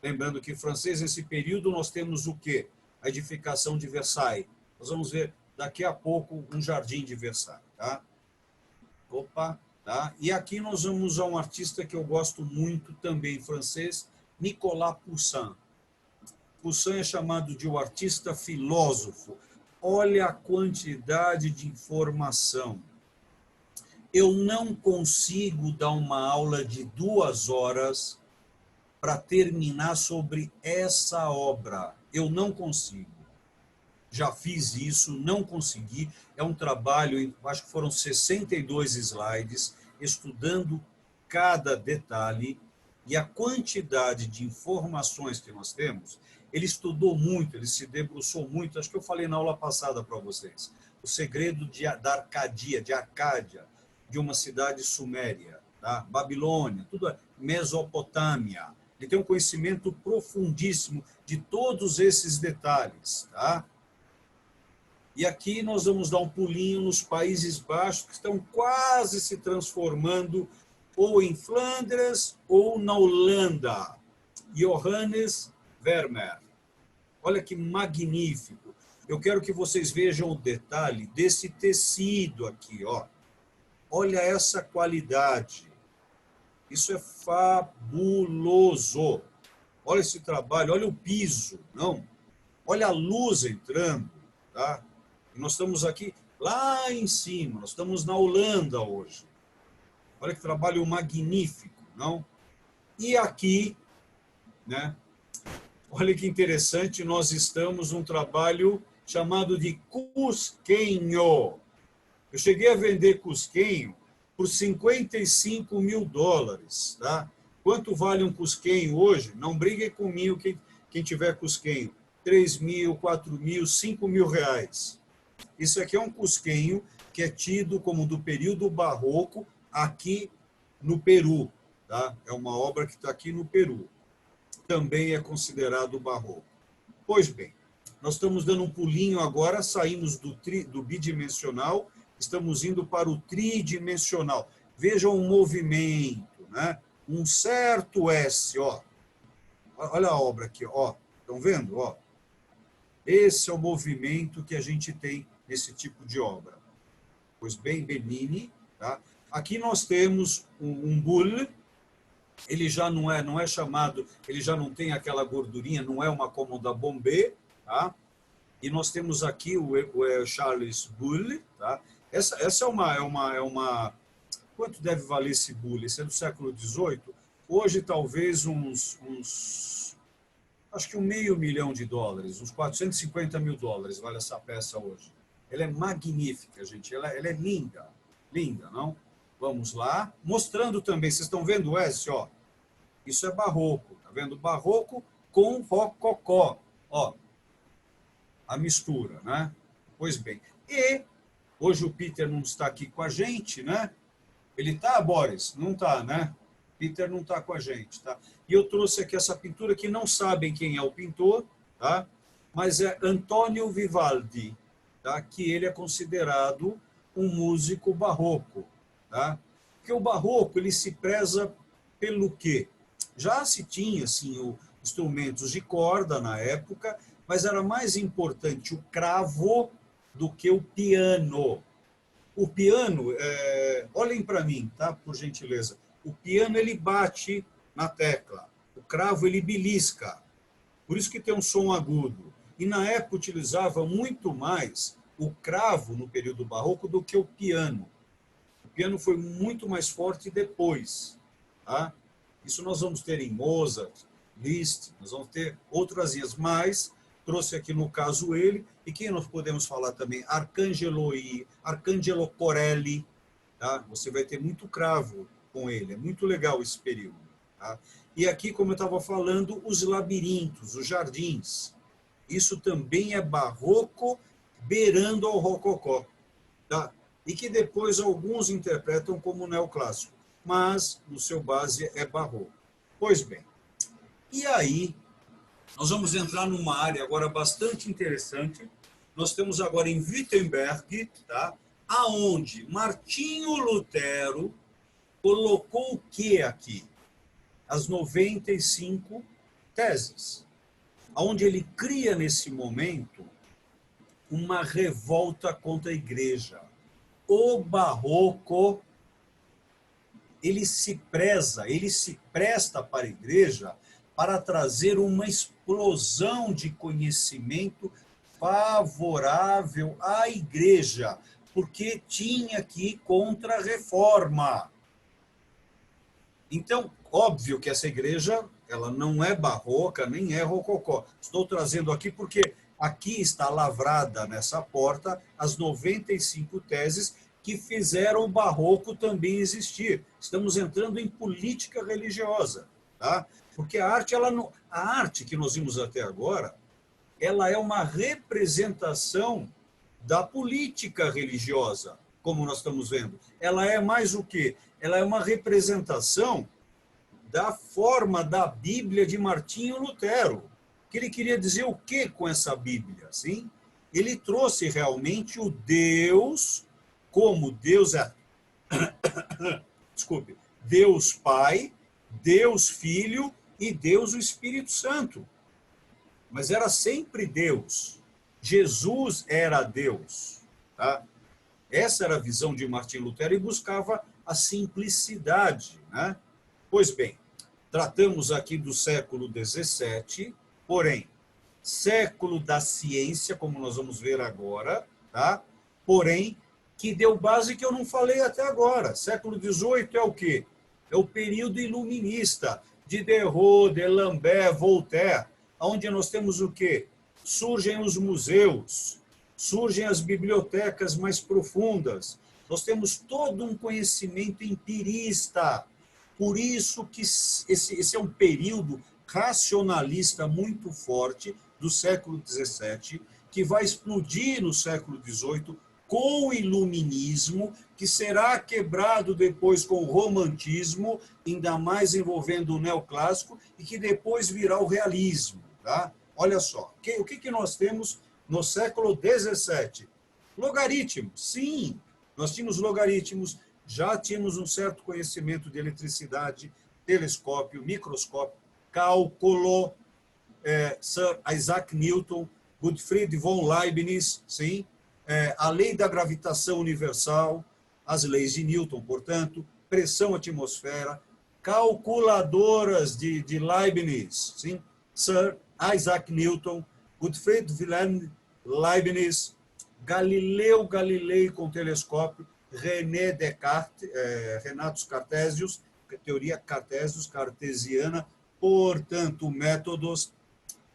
Lembrando que francês, nesse período, nós temos o quê? A edificação de Versailles. Nós vamos ver daqui a pouco um jardim de Versailles. Tá? Opa, tá? E aqui nós vamos a um artista que eu gosto muito, também francês, Nicolas Poussin. Poussin é chamado de o artista filósofo. Olha a quantidade de informação. Eu não consigo dar uma aula de 2 horas para terminar sobre essa obra. Eu não consigo. Já fiz isso, não consegui. É um trabalho, acho que foram 62 slides, estudando cada detalhe e a quantidade de informações que nós temos. Ele estudou muito, ele se debruçou muito, acho que eu falei na aula passada para vocês, o segredo da Arcádia, de uma cidade suméria, tá? Babilônia, tudo Mesopotâmia. Ele tem um conhecimento profundíssimo de todos esses detalhes. Tá? E aqui nós vamos dar um pulinho nos Países Baixos, que estão quase se transformando ou em Flandres ou na Holanda. Johannes Vermeer. Olha que magnífico. Eu quero que vocês vejam o detalhe desse tecido aqui. Ó. Olha essa qualidade. Isso é fabuloso. Olha esse trabalho, olha o piso. Não? Olha a luz entrando. Tá? E nós estamos aqui lá em cima. Nós estamos na Holanda hoje. Olha que trabalho magnífico. Não? E aqui, né? Olha que interessante, nós estamos num trabalho chamado de Cusquenho. Eu cheguei a vender Cusquenho por $55 mil. Tá? Quanto vale um Cusquenho hoje? Não briguem comigo quem tiver Cusquenho. 3 mil, 4 mil, 5 mil reais. Isso aqui é um Cusquenho que é tido como do período barroco aqui no Peru. Tá? É uma obra que está aqui no Peru. Também é considerado barroco. Pois bem, nós estamos dando um pulinho agora, saímos do bidimensional, estamos indo para o tridimensional. Vejam o movimento, né? Um certo S, ó. Olha a obra aqui, ó. Estão vendo? Ó. Esse é o movimento que a gente tem nesse tipo de obra. pois bem, Bellini. Tá? Aqui nós temos um bulle, ele já não é chamado, ele já não tem aquela gordurinha, não é uma cômoda bombê, tá? E nós temos aqui o Charles Bulle, tá? Essa é uma... Quanto deve valer esse bulle? Esse é do século XVIII. Hoje, talvez acho que $500 mil, uns $450 mil vale essa peça hoje. Ela é magnífica, gente. Ela é linda. Linda, não? Vamos lá. Mostrando também, vocês estão vendo esse, ó? Isso é barroco, tá vendo? Barroco com rococó, ó. A mistura, né? Pois bem. E hoje o Peter não está aqui com a gente, né? Ele tá, Boris? Não tá, né? Peter não tá com a gente, tá? E eu trouxe aqui essa pintura que não sabem quem é o pintor, tá? Mas é Antonio Vivaldi, tá? Que ele é considerado um músico barroco, tá? Porque o barroco, ele se preza pelo quê? Já se tinha, assim, instrumentos de corda na época, mas era mais importante o cravo do que o piano. O piano, olhem para mim, tá? Por gentileza. O piano, ele bate na tecla. O cravo, ele belisca. Por isso que tem um som agudo. E na época utilizava muito mais o cravo no período barroco do que o piano. O piano foi muito mais forte depois, tá? Isso nós vamos ter em Mozart, Liszt, nós vamos ter outras linhas, mas trouxe aqui no caso ele, e quem nós podemos falar também? Arcangelo Corelli, tá? Você vai ter muito cravo com ele, é muito legal esse período. Tá? E aqui, como eu estava falando, os labirintos, os jardins. Isso também é barroco, beirando ao rococó. Tá? E que depois alguns interpretam como neoclássico, mas no seu base é barroco. Pois bem, e aí nós vamos entrar numa área agora bastante interessante. Nós temos agora em Wittenberg, tá? Aonde Martinho Lutero colocou o que aqui? As 95 teses. Onde ele cria nesse momento uma revolta contra a igreja. O barroco, ele se presta para a igreja para trazer uma explosão de conhecimento favorável à igreja, porque tinha que ir contra a reforma. Então, óbvio que essa igreja, ela não é barroca, nem é rococó. Estou trazendo aqui porque aqui está lavrada nessa porta as 95 teses que fizeram o barroco também existir. Estamos entrando em política religiosa, tá? Porque a arte que nós vimos até agora, ela é uma representação da política religiosa, como nós estamos vendo. Ela é mais o quê? Ela é uma representação da forma da Bíblia de Martinho Lutero. Que ele queria dizer o quê com essa Bíblia? Assim? Ele trouxe realmente o Deus, como Deus é... Desculpe. Deus Pai, Deus Filho e Deus o Espírito Santo. Mas era sempre Deus. Jesus era Deus. Tá? Essa era a visão de Martinho Lutero e buscava a simplicidade. Né? Pois bem, tratamos aqui do século XVII, porém, século da ciência, como nós vamos ver agora, tá? Porém, que deu base que eu não falei até agora. Século XVIII é o quê? É o período iluminista, Diderot, D'Alembert, Voltaire, onde nós temos o quê? Surgem os museus, surgem as bibliotecas mais profundas, nós temos todo um conhecimento empirista. Por isso que esse é um período racionalista muito forte do século XVII, que vai explodir no século XVIII com o iluminismo, que será quebrado depois com o romantismo, ainda mais envolvendo o neoclássico, e que depois virá o realismo. Tá? Olha só, o que nós temos no século XVII? Logaritmos, sim, nós tínhamos logaritmos, já tínhamos um certo conhecimento de eletricidade, telescópio, microscópio, cálculo, Sir Isaac Newton, Gottfried von Leibniz, sim, a lei da gravitação universal, as leis de Newton, portanto, pressão atmosfera, calculadoras de Leibniz, sim? Sir Isaac Newton, Gottfried Wilhelm Leibniz, Galileu Galilei com telescópio, René Descartes, Renato Cartesius, teoria Cartesius, cartesiana, portanto, métodos,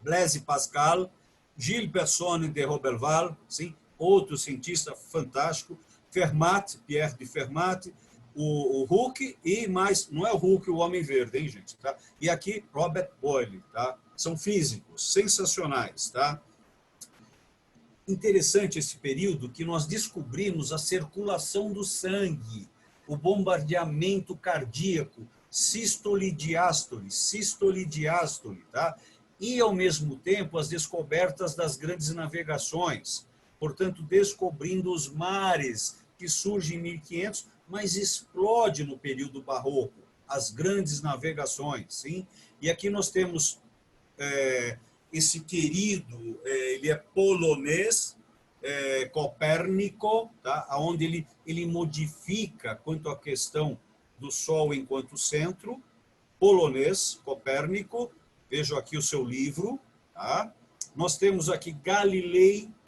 Blaise Pascal, Gilles Personne de Roberval, sim? Outro cientista fantástico, Fermat, Pierre de Fermat, o Hooke e mais, não é o Hooke o Homem Verde, hein, gente? Tá? E aqui, Robert Boyle, tá? São físicos sensacionais, tá? Interessante esse período que nós descobrimos a circulação do sangue, o bombardeamento cardíaco, sístole e diástole, tá? E, ao mesmo tempo, as descobertas das grandes navegações, portanto, descobrindo os mares, que surgem em 1500, mas explode no período barroco, as grandes navegações, sim? E aqui nós temos esse querido, ele é polonês, Copérnico, tá? Onde ele modifica quanto à questão do Sol enquanto centro, polonês, Copérnico, vejo aqui o seu livro, tá? Nós temos aqui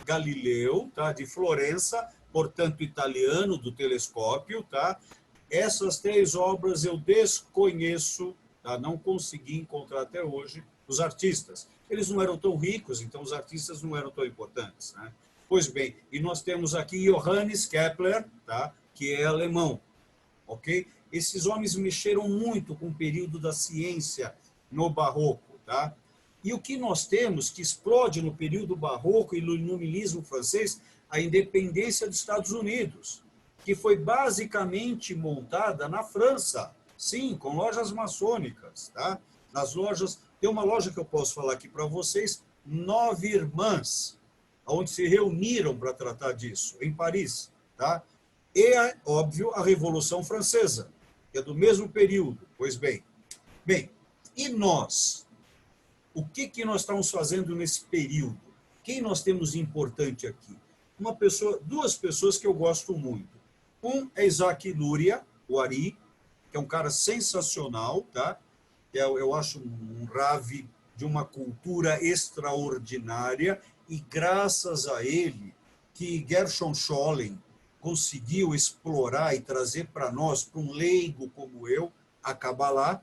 Galileu, tá? De Florença, portanto, italiano, do telescópio, tá? Essas 3 obras eu desconheço, tá? Não consegui encontrar até hoje os artistas. Eles não eram tão ricos, então os artistas não eram tão importantes, né? Pois bem, e nós temos aqui Johannes Kepler, tá? Que é alemão, ok? Esses homens mexeram muito com o período da ciência no barroco, tá? E o que nós temos que explode no período barroco e no iluminismo francês, a independência dos Estados Unidos, que foi basicamente montada na França, sim, com lojas maçônicas, tá? Nas lojas, tem uma loja que eu posso falar aqui para vocês, 9 Irmãs, onde se reuniram para tratar disso, em Paris, tá? E, óbvio, a Revolução Francesa, que é do mesmo período. Pois bem, e nós? O que nós estamos fazendo nesse período? Quem nós temos de importante aqui? Duas pessoas que eu gosto muito. Um é Isaac Luria, o Ari, que é um cara sensacional, tá? Eu acho um Ravi de uma cultura extraordinária, e graças a ele que Gershon Scholem conseguiu explorar e trazer para nós, para um leigo como eu, a Kabbalah.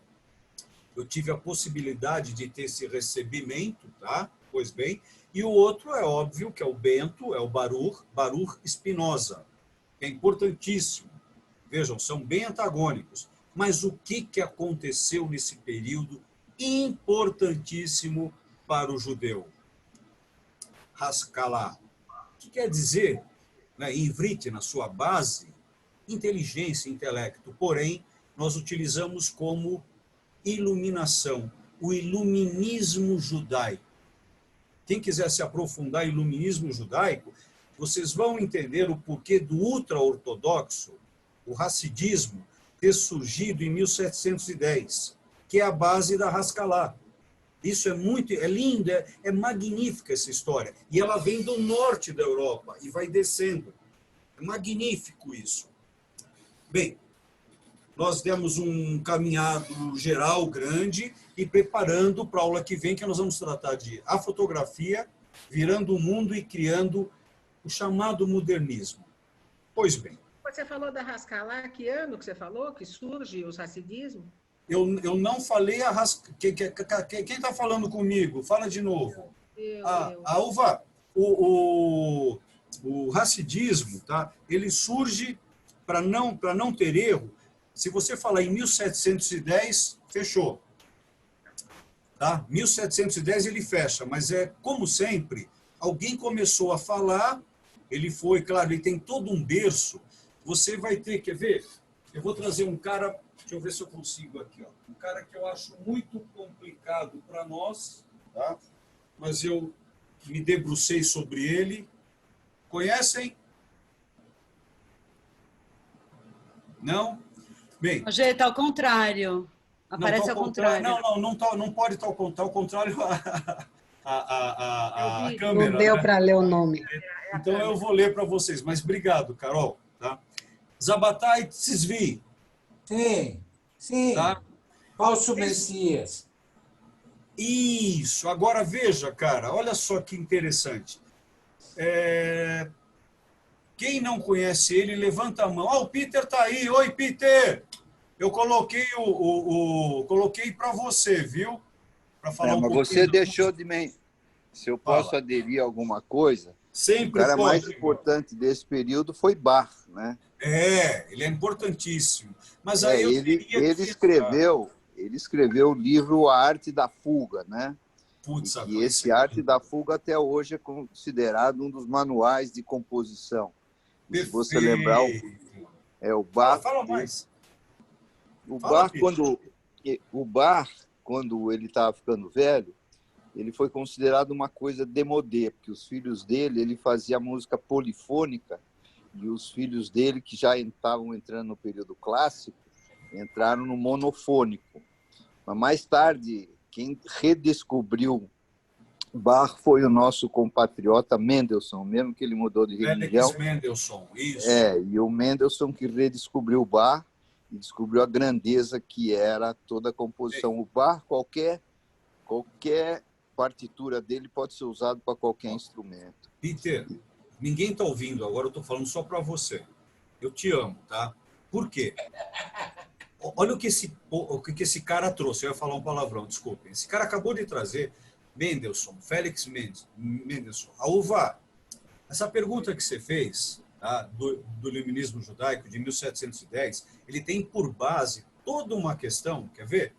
Eu tive a possibilidade de ter esse recebimento, tá? Pois bem. E o outro é óbvio, que é o Bento, é o Baruch Spinoza, que é importantíssimo. Vejam, são bem antagônicos. Mas o que aconteceu nesse período importantíssimo para o judeu? Haskalah, que quer dizer, né, em Ivrit, na sua base, inteligência, intelecto. Porém, nós utilizamos como iluminação, o iluminismo judaico. Quem quiser se aprofundar em iluminismo judaico, vocês vão entender o porquê do ultra-ortodoxo, o Hassidismo, ter surgido em 1710, que é a base da Haskalah. Isso é lindo, é magnífica essa história. E ela vem do norte da Europa e vai descendo. É magnífico isso. Bem, nós demos um caminhado geral grande e preparando para a aula que vem, que nós vamos tratar de a fotografia, virando o mundo e criando o chamado modernismo. Pois bem. Você falou da Haskalah, que ano que você falou que surge o hassidismo? Eu não falei a Haskalah. Quem está falando comigo? Fala de novo. Uva, o hassidismo, tá? Ele surge, para não ter erro, se você falar em 1710, fechou. Tá? 1710 ele fecha, mas como sempre, alguém começou a falar, ele foi, claro, ele tem todo um berço, você vai ter, quer ver? Eu vou trazer um cara, deixa eu ver se eu consigo aqui, ó, um cara que eu acho muito complicado para nós, tá? Mas eu me debrucei sobre ele. Conhecem? Não? Bem, Gente, ao contrário. Aparece ao contrário. Não pode estar ao contrário a câmera. Não deu para ler o nome. Então eu vou ler para vocês, mas obrigado, Carol. Tá? Zabatai Tzvi. Sim, sim. Tá? Falso Messias. Isso. Agora veja, cara, olha só que interessante. Quem não conhece ele, levanta a mão. O Peter está aí. Oi, Peter. Eu coloquei coloquei para você, viu? Para falar um mas pouquinho. você deixou de mim. Se eu posso Fala. aderir a alguma coisa, Sempre o cara pode. mais importante desse período foi Bach, né? Ele é importantíssimo. Mas aí eu ele teria escreveu o livro A Arte da Fuga, né? Putz, E esse Arte da Fuga até hoje é considerado um dos manuais de composição. Se você lembrar, o Bach. Fala mais. O Bach, quando ele estava ficando velho, ele foi considerado uma coisa demodê, porque os filhos dele, ele fazia música polifônica, e os filhos dele, que já estavam entrando no período clássico, entraram no monofônico. Mas mais tarde, quem redescobriu Bach foi o nosso compatriota Mendelssohn, mesmo que ele mudou de religião. Felix Mendelssohn, isso. E o Mendelssohn que redescobriu Bach e descobriu a grandeza que era toda a composição. O Bach, qualquer partitura dele pode ser usado para qualquer instrumento. Peter, ninguém está ouvindo, agora eu estou falando só para você. Eu te amo, tá? Por quê? Olha o que esse cara trouxe. Eu ia falar um palavrão, desculpem. Esse cara acabou de trazer Mendelssohn, Felix Mendelssohn. Alva, essa pergunta que você fez, tá, do iluminismo judaico de 1710, ele tem por base toda uma questão, quer ver?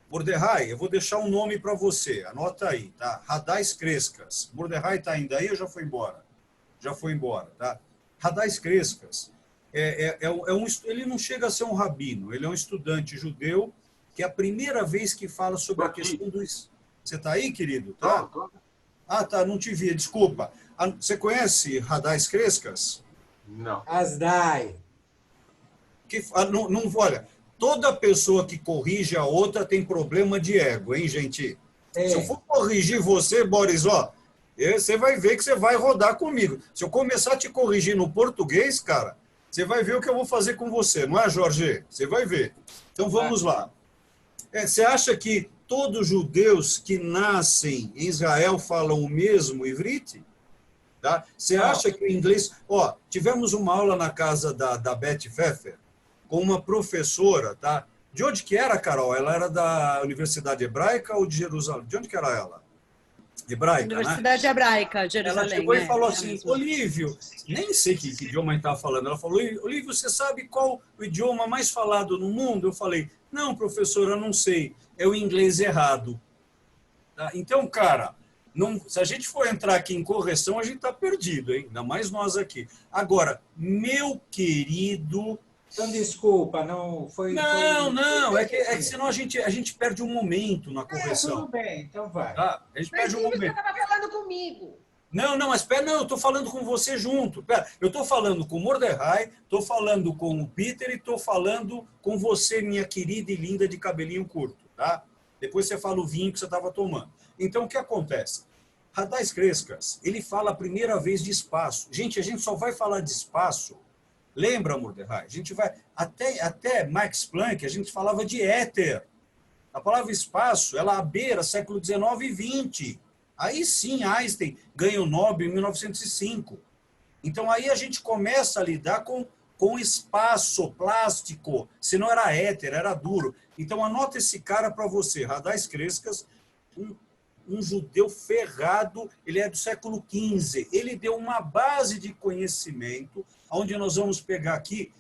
Mordecai, eu vou deixar um nome para você, anota aí, tá? Radais Crescas. Mordecai está ainda aí ou já foi embora? Já foi embora, tá? Radais Crescas ele não chega a ser um rabino, ele é um estudante judeu que é a primeira vez que fala sobre a questão do... Você está aí, querido? Tá? Ah, tá, não te vi, desculpa. Você conhece Radais Crescas? Não. Asdai. Olha, toda pessoa que corrige a outra tem problema de ego, hein, gente? Se eu for corrigir você, Boris, você vai ver que você vai rodar comigo. Se eu começar a te corrigir no português, cara, você vai ver o que eu vou fazer com você, não é, Jorge? Você vai ver. Então, vamos lá. Você acha que todos os judeus que nascem em Israel falam o mesmo ivrite? Tá? Você acha que o inglês... tivemos uma aula na casa da Beth Pfeffer com uma professora, tá? De onde que era, Carol? Ela era da Universidade Hebraica ou de Jerusalém? De onde que era ela? Hebraica, Universidade Hebraica, Jerusalém. Ela chegou e falou assim, Olívio, nem sei que idioma ele estava falando. Ela falou, Olívio, você sabe qual o idioma mais falado no mundo? Eu falei, não, professora, eu não sei. É o inglês errado. Tá? Então, cara, se a gente for entrar aqui em correção, a gente está perdido, hein? Ainda mais nós aqui. Agora, meu querido... Então, desculpa, não foi... Não, é que senão a gente perde um momento na correção. Tudo bem, então vai. Tá? A gente perde um momento. Você estava falando comigo. Não, mas espera, eu estou falando com você junto. Pera, eu estou falando com o Mordecai, estou falando com o Peter e estou falando com você, minha querida e linda de cabelinho curto, tá? Depois você fala o vinho que você estava tomando. Então, o que acontece? Radais Crescas, ele fala a primeira vez de espaço. Gente, a gente só vai falar de espaço. Lembra, Mordecai? A gente vai... Até Max Planck, a gente falava de éter. A palavra espaço, ela beira século XIX e XX. Aí sim, Einstein ganha o Nobel em 1905. Então, aí a gente começa a lidar com espaço plástico. Se não era éter, era duro. Então, anota esse cara para você. Radais Crescas, um judeu ferrado, ele é do século XV. Ele deu uma base de conhecimento, onde nós vamos pegar aqui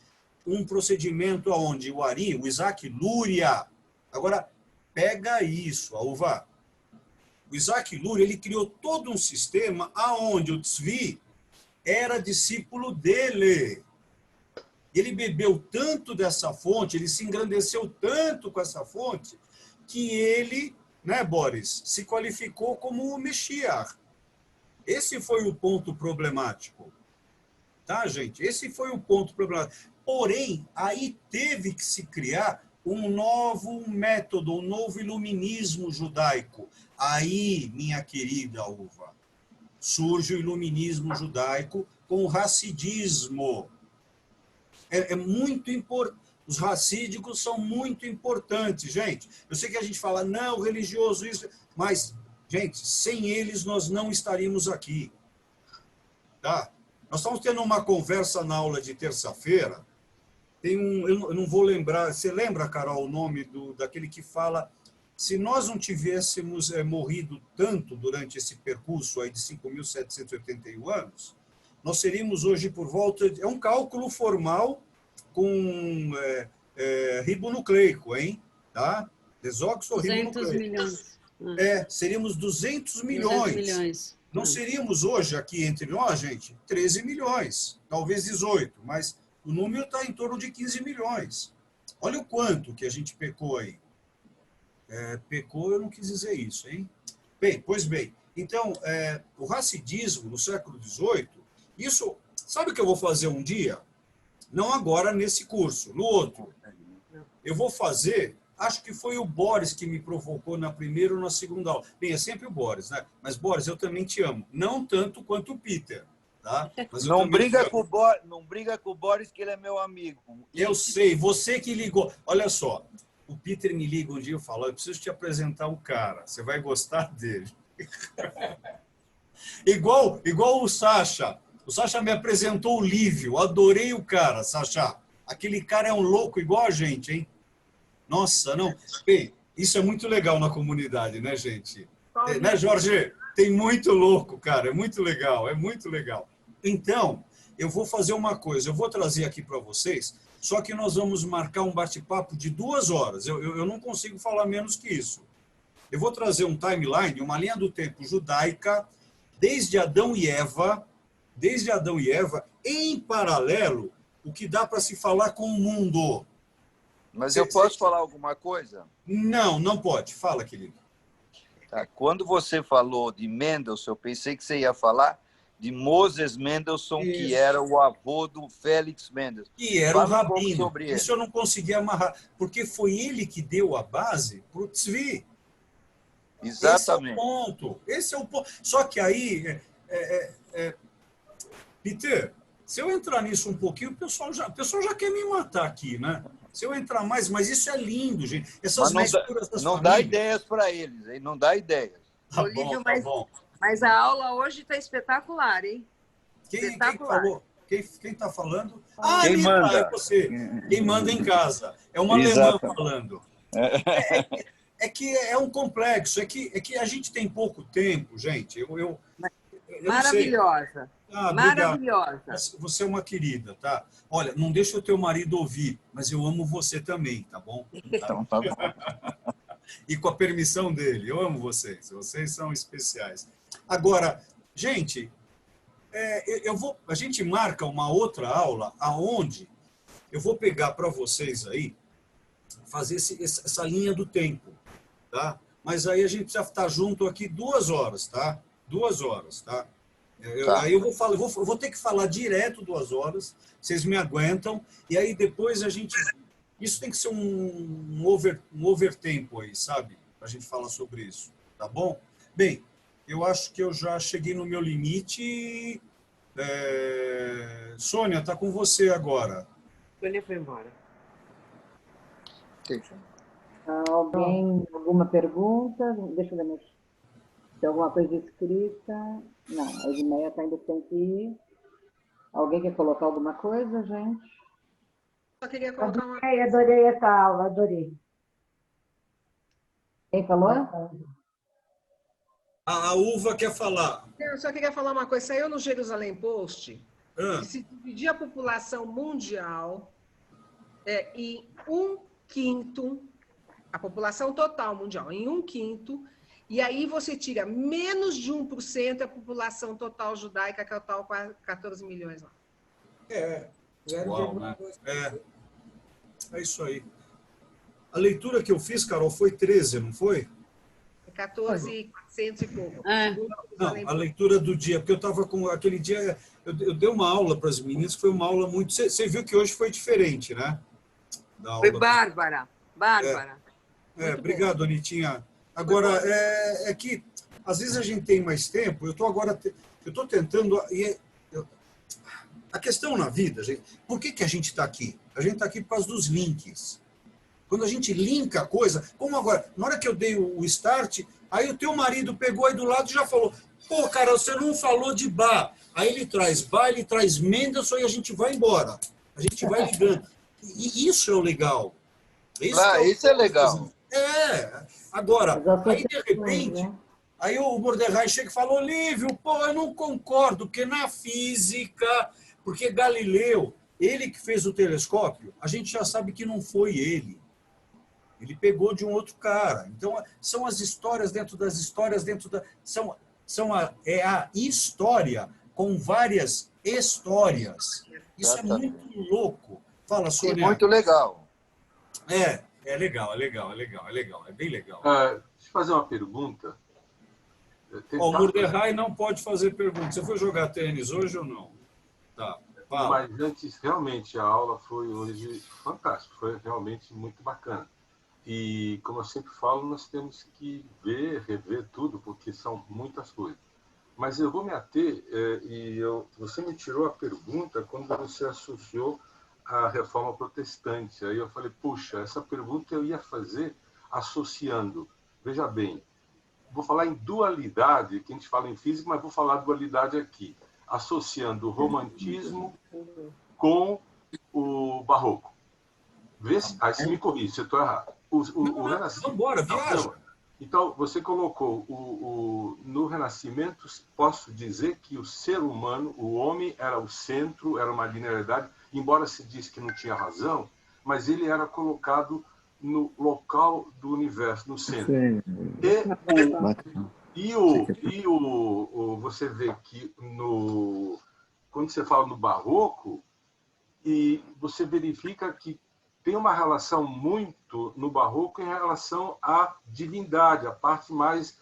um procedimento onde o Ari, o Isaac Luria... Agora, pega isso, Alva. O Isaac Luria, ele criou todo um sistema onde o Tzvi era discípulo dele. Ele bebeu tanto dessa fonte, ele se engrandeceu tanto com essa fonte, que ele, né, Boris, se qualificou como o Meshiach. Esse foi o ponto problemático. Tá, gente? Esse foi o ponto problemático. Porém, aí teve que se criar um novo método, um novo iluminismo judaico. Aí, minha querida Uva, surge o iluminismo judaico com o hassidismo. É muito importante. Os racídicos são muito importantes, gente. Eu sei que a gente fala, não, religioso, isso, mas, gente, sem eles nós não estaríamos aqui. Tá? Nós estamos tendo uma conversa na aula de terça-feira. Tem eu não vou lembrar, você lembra, Carol, o nome daquele que fala, se nós não tivéssemos morrido tanto durante esse percurso aí de 5.781 anos, nós seríamos hoje por volta, é um cálculo formal com ribonucleico, hein? Tá? Desoxirribonucleico. 200 milhões. Seríamos 200 milhões. 200 milhões. Não seríamos hoje aqui entre nós, gente, 13 milhões, talvez 18, mas o número está em torno de 15 milhões. Olha o quanto que a gente pecou aí. Pecou, eu não quis dizer isso, hein? Bem, pois bem. Então, o hassidismo no século XVIII, isso, sabe o que eu vou fazer um dia? Não agora nesse curso, no outro. Eu vou fazer, acho que foi o Boris que me provocou na primeira ou na segunda aula. Bem, é sempre o Boris, né? Mas, Boris, eu também te amo. Não tanto quanto o Peter. Tá? Não briga com o Boris, que ele é meu amigo. Eu sei, você que ligou. Olha só, o Peter me liga um dia e fala, eu preciso te apresentar o cara, você vai gostar dele. igual o Sacha. O Sacha me apresentou o Lívio, adorei o cara, Sacha. Aquele cara é um louco igual a gente, hein? Nossa, não. Bem, isso é muito legal na comunidade, né, gente? Né, Jorge? Tem muito louco, cara, é muito legal, é muito legal. Então, eu vou fazer uma coisa, eu vou trazer aqui para vocês, só que nós vamos marcar um bate-papo de 2 horas. Eu não consigo falar menos que isso. Eu vou trazer um timeline, uma linha do tempo judaica, desde Adão e Eva, em paralelo, o que dá para se falar com o mundo. Mas eu posso falar alguma coisa? Não, não pode. Fala, querido. Tá. Quando você falou de Mendelssohn, eu pensei que você ia falar de Moses Mendelssohn, que era o avô do Félix Mendelssohn. Que era o rabino. Isso eu não consegui amarrar, porque foi ele que deu a base para o Tzvi. Exatamente. Esse é o ponto. Só que aí, Peter, se eu entrar nisso um pouquinho, o pessoal já quer me matar aqui, né? Se eu entrar mais, mas isso é lindo, gente. Essas misturas das não dá ideias para eles, hein? Não dá ideias. Tá bom, tá bom. Mas a aula hoje está espetacular, hein? Quem falou? Quem está falando? Quem manda? É você. Quem manda em casa. É uma alemã falando. É que é um complexo. É que a gente tem pouco tempo, gente. Eu maravilhosa. Maravilhosa. Você é uma querida, tá? Olha, não deixa o teu marido ouvir, mas eu amo você também, tá bom? Então, tá bom. E com a permissão dele, eu amo vocês. Vocês são especiais. Agora, gente, a gente marca uma outra aula aonde eu vou pegar para vocês aí, fazer essa linha do tempo, tá? Mas aí a gente precisa estar junto aqui 2 horas, tá? 2 horas, tá? Aí eu vou ter que falar direto 2 horas, vocês me aguentam, e aí depois a gente... Isso tem que ser um overtempo aí, sabe? Para a gente falar sobre isso, tá bom? Bem, eu acho que eu já cheguei no meu limite. Sônia, está com você agora. Sônia foi embora. Alguém, alguma pergunta? Deixa eu ver. Tem alguma coisa escrita? Não, a Edmeia ainda tem que ir. Alguém quer colocar alguma coisa, gente? Só queria colocar uma... Adorei essa aula, adorei. Quem falou? A Uva quer falar. Eu só queria falar uma coisa. Saiu no Jerusalém Post que se dividir a população mundial em 1/5, a população total mundial, em 1/5, e aí você tira menos de 1% da população total judaica, que é o tal 14 milhões lá. Uau, né? É isso aí. A leitura que eu fiz, Carol, foi 13, não foi? 14.400 e pouco. Não, a leitura do dia, porque eu estava com aquele dia, eu dei uma aula para as meninas, que foi uma aula muito... Você viu que hoje foi diferente, né? Foi bárbara, bárbara. Obrigado, Anitinha. Agora, é que às vezes a gente tem mais tempo, eu estou tentando... A questão na vida, gente, por que a gente está aqui? A gente está aqui por causa dos links. Quando a gente linka a coisa, como agora, na hora que eu dei o start, aí o teu marido pegou aí do lado e já falou, pô, cara, você não falou de Bach. Aí ele traz Bach, ele traz Mendelssohn e a gente vai embora. A gente vai ligando. E isso é o legal. Isso é legal. Agora, aí de repente, aí o Mordecai chega e fala, Olívio, pô, eu não concordo, porque na física, porque Galileu, ele que fez o telescópio, a gente já sabe que não foi ele. Ele pegou de um outro cara. Então, são as histórias dentro das histórias, é a história com várias histórias. Isso é muito louco. Fala, Sônia. E muito legal. É legal. É bem legal. Deixa eu fazer uma pergunta. O Mordecai não pode fazer pergunta. Você foi jogar tênis hoje ou não? Tá. Fala. Mas antes, realmente, a aula foi hoje fantástica. Foi realmente muito bacana. E, como eu sempre falo, nós temos que rever tudo, porque são muitas coisas. Mas eu vou me ater, você me tirou a pergunta quando você associou a reforma protestante. Aí eu falei, puxa, essa pergunta eu ia fazer associando. Veja bem, vou falar em dualidade, que a gente fala em física, mas vou falar dualidade aqui, associando o romantismo com o barroco. Vê se, aí você me corrige, se eu estou errado. Vambora, viaja. Então, você colocou no Renascimento, posso dizer que o ser humano, o homem, era o centro, era uma linearidade, embora se diz que não tinha razão, mas ele era colocado no local do universo, no centro. Você vê que quando você fala no barroco, e você verifica que tem uma relação muito no barroco em relação à divindade, a parte mais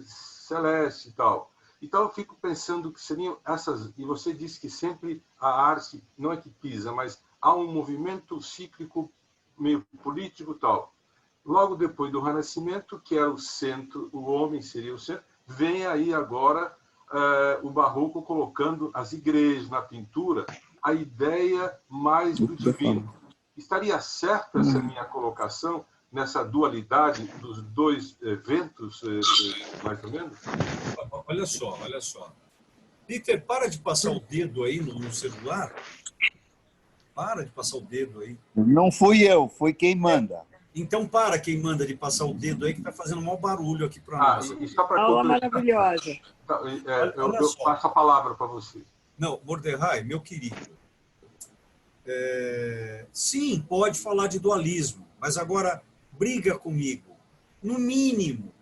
celeste e tal. Então, eu fico pensando que seriam essas... E você disse que sempre a arte, não é que pisa, mas há um movimento cíclico meio político e tal. Logo depois do Renascimento, que era o centro, o homem seria o centro, vem aí agora o barroco colocando as igrejas na pintura, a ideia mais do divino. Estaria certo essa minha colocação nessa dualidade dos dois eventos, mais ou menos? Olha só. Peter, para de passar o dedo aí no celular. Para de passar o dedo aí. Não fui eu, foi quem manda. Então para quem manda de passar o dedo aí, que está fazendo um mau barulho aqui para nós. Aula maravilhosa. Eu passo a palavra para você. Não, Mordecai, meu querido. Sim, pode falar de dualismo, mas agora briga comigo. No mínimo.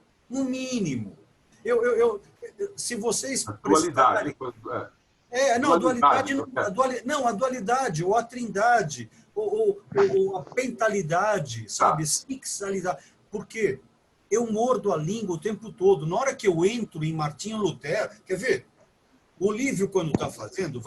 Se vocês dualidade. A dualidade, ou a trindade, ou a pentalidade, sabe? Sexualidade. Porque eu mordo a língua o tempo todo. Na hora que eu entro em Martinho Lutero, quer ver? O Olívio, quando está falando,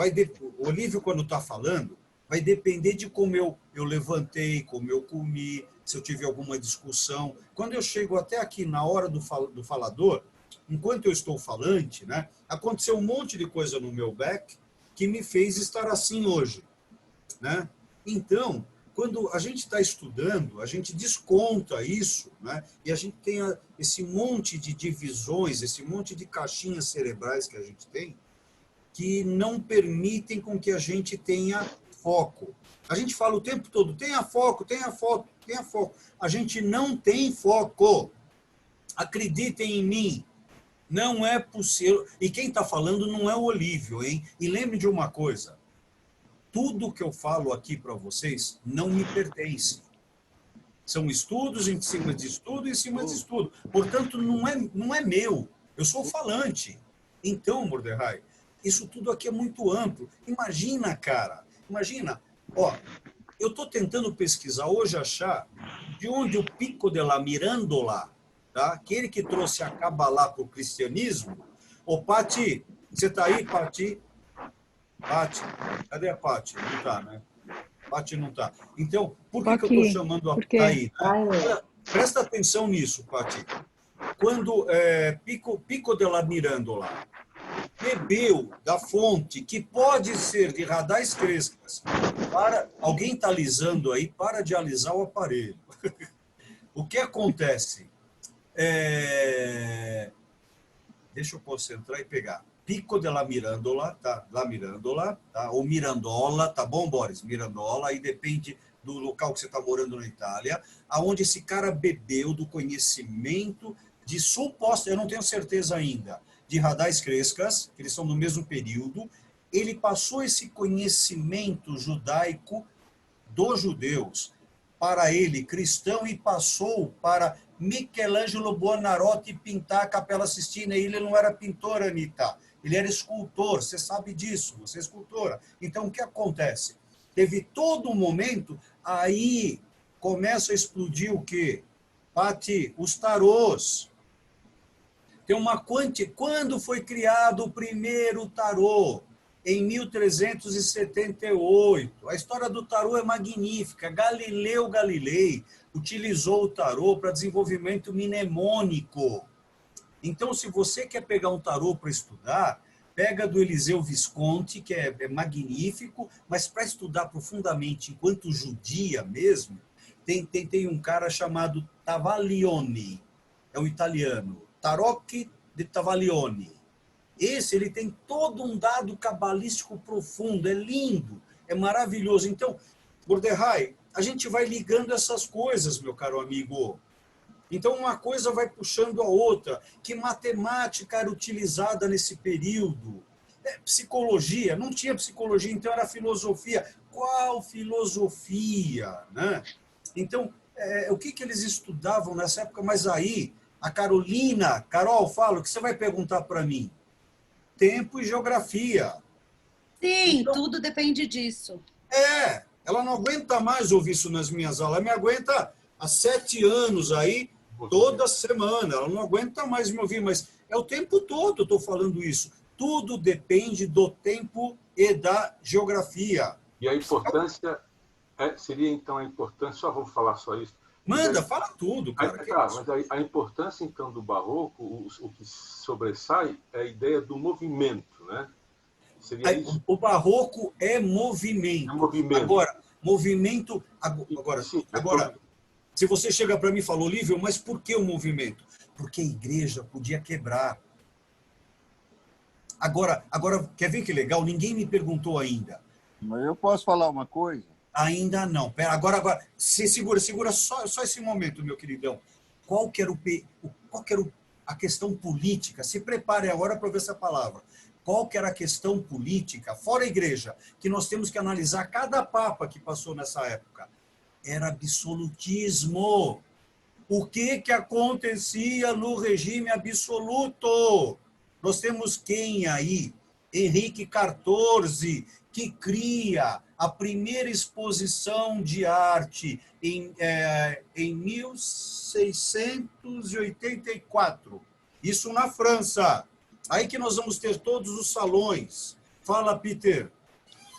vai depender de como eu levantei, como eu comi, se eu tive alguma discussão. Quando eu chego até aqui na hora do falador, enquanto eu estou falante, né, aconteceu um monte de coisa no meu back que me fez estar assim hoje. Né? Então, quando a gente está estudando, a gente desconta isso, né, e a gente tem esse monte de divisões, esse monte de caixinhas cerebrais que a gente tem, que não permitem com que a gente tenha foco. A gente fala o tempo todo, tenha foco. A gente não tem foco. Acreditem em mim. Não é possível. E quem está falando não é o Olívio, hein? E lembre de uma coisa. Tudo que eu falo aqui para vocês não me pertence. São estudos em cima de estudo, em cima de estudo. Portanto, não é meu. Eu sou falante. Então, Mordecai, isso tudo aqui é muito amplo. Imagina, cara. Imagina, eu estou tentando pesquisar hoje, achar de onde o Pico de la Mirandola, tá? Aquele que trouxe a Kabbalah para o cristianismo. Ô, Pati, você está aí, Pati? Pati, cadê a Pati? Não está, né? Pati não está. Então, por que eu estou chamando a Pati? Né? Presta atenção nisso, Pati. quando Pico della Mirandola bebeu da fonte, que pode ser de Radais Crescas, alguém está alisando aí, para de alisar o aparelho. O que acontece? Deixa eu concentrar e pegar. Pico della Mirandola, tá? La Mirandola, tá? Ou Mirandola, tá bom, Boris? Mirandola, aí depende do local que você está morando na Itália, aonde esse cara bebeu do conhecimento de suposta, eu não tenho certeza ainda, de Radais Crescas, que eles são do mesmo período, ele passou esse conhecimento judaico dos judeus para ele, cristão, e passou para Michelangelo Buonarroti pintar a Capela Sistina. Ele não era pintor, Anitta, ele era escultor, você sabe disso, você é escultora. Então, o que acontece? Teve todo um momento, aí começa a explodir o quê? Pati, os tarôs. Tem uma quando foi criado o primeiro tarô? Em 1378. A história do tarô é magnífica. Galileu Galilei utilizou o tarô para desenvolvimento mnemônico. Então, se você quer pegar um tarô para estudar, pega do Eliseu Visconti, que é magnífico, mas para estudar profundamente, enquanto judia mesmo, tem um cara chamado Tavalioni, é um italiano, Tarocchi de Tavalioni. Esse, ele tem todo um dado cabalístico profundo, é lindo, é maravilhoso. Então, Mordecai, a gente vai ligando essas coisas, meu caro amigo. Então, uma coisa vai puxando a outra. Que matemática era utilizada nesse período? Psicologia, não tinha psicologia, então era filosofia. Qual filosofia? Né? Então, o que eles estudavam nessa época? Mas aí, a Carol, fala, o que você vai perguntar para mim? Tempo e geografia. Sim, então, tudo depende disso. Ela não aguenta mais ouvir isso nas minhas aulas. Ela me aguenta há 7 anos aí, toda semana. Ela não aguenta mais me ouvir, mas é o tempo todo eu estou falando isso. Tudo depende do tempo e da geografia. E a importância, seria então a importância, só vou falar só isso. Manda, fala tudo, cara. Mas a importância, então, do barroco, o que sobressai é a ideia do movimento, né? Seria isso? O barroco é movimento. É movimento. Agora, se você chega para mim e fala, Olívio, mas por que o movimento? Porque a igreja podia quebrar. Agora, quer ver que legal? Ninguém me perguntou ainda. Mas eu posso falar uma coisa? Ainda não. Pera, agora, segura só esse momento, meu queridão. Qual que era a questão política? Se prepare agora para ver essa palavra. Qual que era a questão política, fora a igreja, que nós temos que analisar cada papa que passou nessa época? Era absolutismo. O que acontecia no regime absoluto? Nós temos quem aí? Henrique XIV, que cria a primeira exposição de arte em 1684. Isso na França. Aí que nós vamos ter todos os salões. Fala, Peter.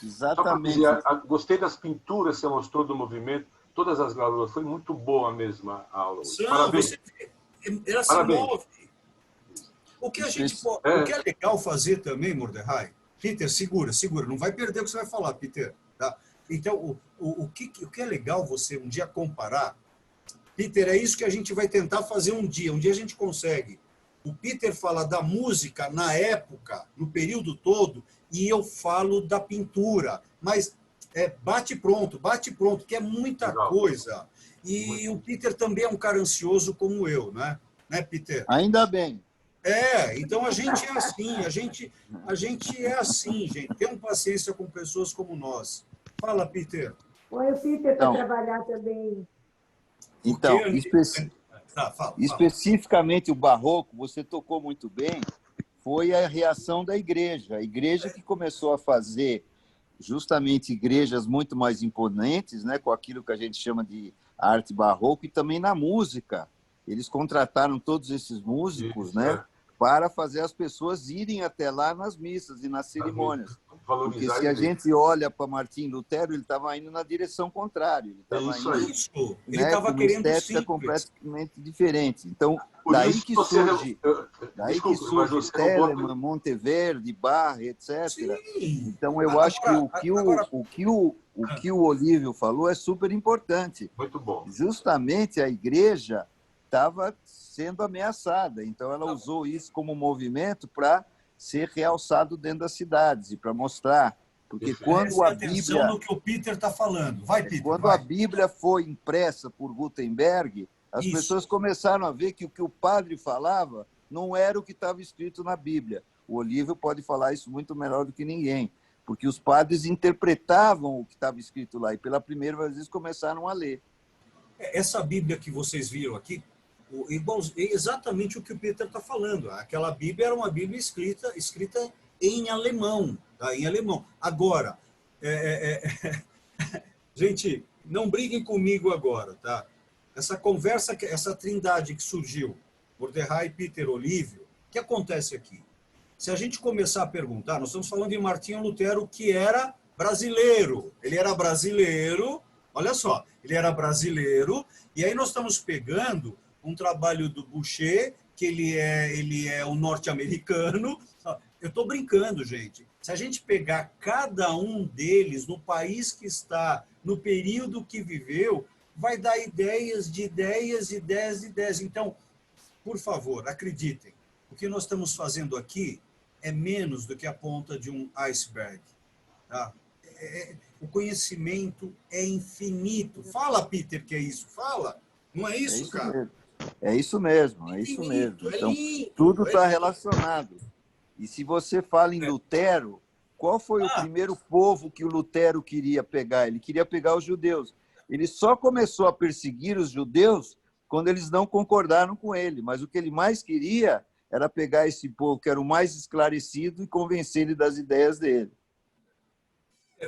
Exatamente. Gostei das pinturas que você mostrou do movimento, todas as gravuras. Foi muito boa a mesma aula. Parabéns. Ela se move. O que é legal fazer também, Mordecai? Peter, segura. Não vai perder o que você vai falar, Peter. Tá? Então, o que é legal você um dia comparar? Peter, é isso que a gente vai tentar fazer um dia. Um dia a gente consegue. O Peter fala da música na época, no período todo, e eu falo da pintura. Mas bate pronto, que é muita coisa. E o Peter também é um cara ansioso como eu, né, Peter? Ainda bem. Então a gente é assim, a gente é assim, gente. Tenham paciência com pessoas como nós. Fala, Peter. Põe o Peter para trabalhar também. Então, especificamente o barroco, você tocou muito bem, foi a reação da igreja. A igreja que começou a fazer justamente igrejas muito mais imponentes, né, com aquilo que a gente chama de arte barroco, e também na música. Eles contrataram todos esses músicos, né, para fazer as pessoas irem até lá nas missas e nas cerimônias. Porque se a gente olha para Martim Lutero, ele estava indo na direção contrária. Ele estava indo, ele estava com uma querendo estética completamente diferente. Então, Por daí isso que você... surge, daí que Desculpa, mas surge você roubou... Telemann, Monteverde, Barre, etc. Sim. Então, eu acho que Agora, o que o Olívio falou é super importante. Muito bom. Justamente a igreja estava sendo ameaçada, então ela usou isso como movimento para ser realçado dentro das cidades e para mostrar. Porque quando a atenção no que o Peter está falando. Vai, Peter, quando vai. a Bíblia foi impressa por Gutenberg, as pessoas começaram a ver que o padre falava não era o que estava escrito na Bíblia. O Olívio pode falar isso muito melhor do que ninguém, porque os padres interpretavam o que estava escrito lá e pela primeira vez eles começaram a ler. Essa Bíblia que vocês viram aqui, é exatamente o que o Peter está falando. Aquela Bíblia era uma Bíblia escrita em alemão. Tá? Em alemão. Agora, gente, não briguem comigo agora, tá? Essa conversa, essa trindade que surgiu, Mordecai, Peter, Olívio, o que acontece aqui? Se a gente começar a perguntar, nós estamos falando de Martinho Lutero, que era brasileiro. Ele era brasileiro, olha só, ele era brasileiro, e aí nós estamos pegando um trabalho do Boucher, que ele é um norte-americano. Eu estou brincando, gente. Se a gente pegar cada um deles no país que está, no período que viveu, vai dar ideias de ideias, ideias de ideias. Então, por favor, acreditem. O que nós estamos fazendo aqui é menos do que a ponta de um iceberg. Tá? O conhecimento é infinito. Fala, Peter, que é isso. Fala. Não é isso, cara? Mesmo. É isso mesmo, é isso mesmo. Então, tudo está relacionado. E se você fala em Lutero, qual foi o primeiro povo que o Lutero queria pegar? Ele queria pegar os judeus. Ele só começou a perseguir os judeus quando eles não concordaram com ele. Mas o que ele mais queria era pegar esse povo que era o mais esclarecido e convencer ele das ideias dele.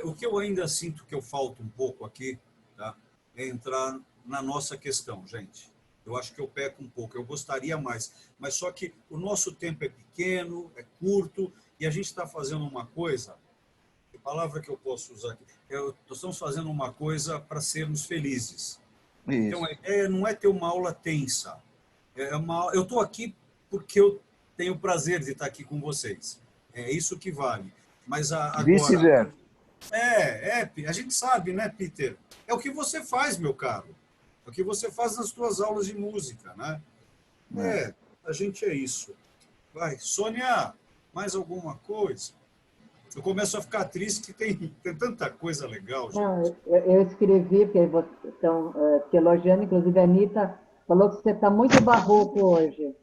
O que eu ainda sinto que eu falto um pouco aqui, tá? É entrar na nossa questão, gente. Eu acho que eu peco um pouco, eu gostaria mais. Mas só que o nosso tempo é pequeno, é curto, e a gente está fazendo uma coisa, que palavra que eu posso usar aqui? Nós estamos fazendo uma coisa para sermos felizes. Isso. Então, a ideia não é ter uma aula tensa. Eu estou aqui porque eu tenho o prazer de estar aqui com vocês. É isso que vale. Mas agora... Vice-versa. A gente sabe, né, Peter? É o que você faz, meu caro. É o que você faz nas suas aulas de música, né? A gente é isso. Vai, Sônia, mais alguma coisa? Eu começo a ficar triste que tem tanta coisa legal, gente. Não, eu escrevi, porque vocês estão te elogiando, inclusive a Anitta falou que você está muito barroco hoje.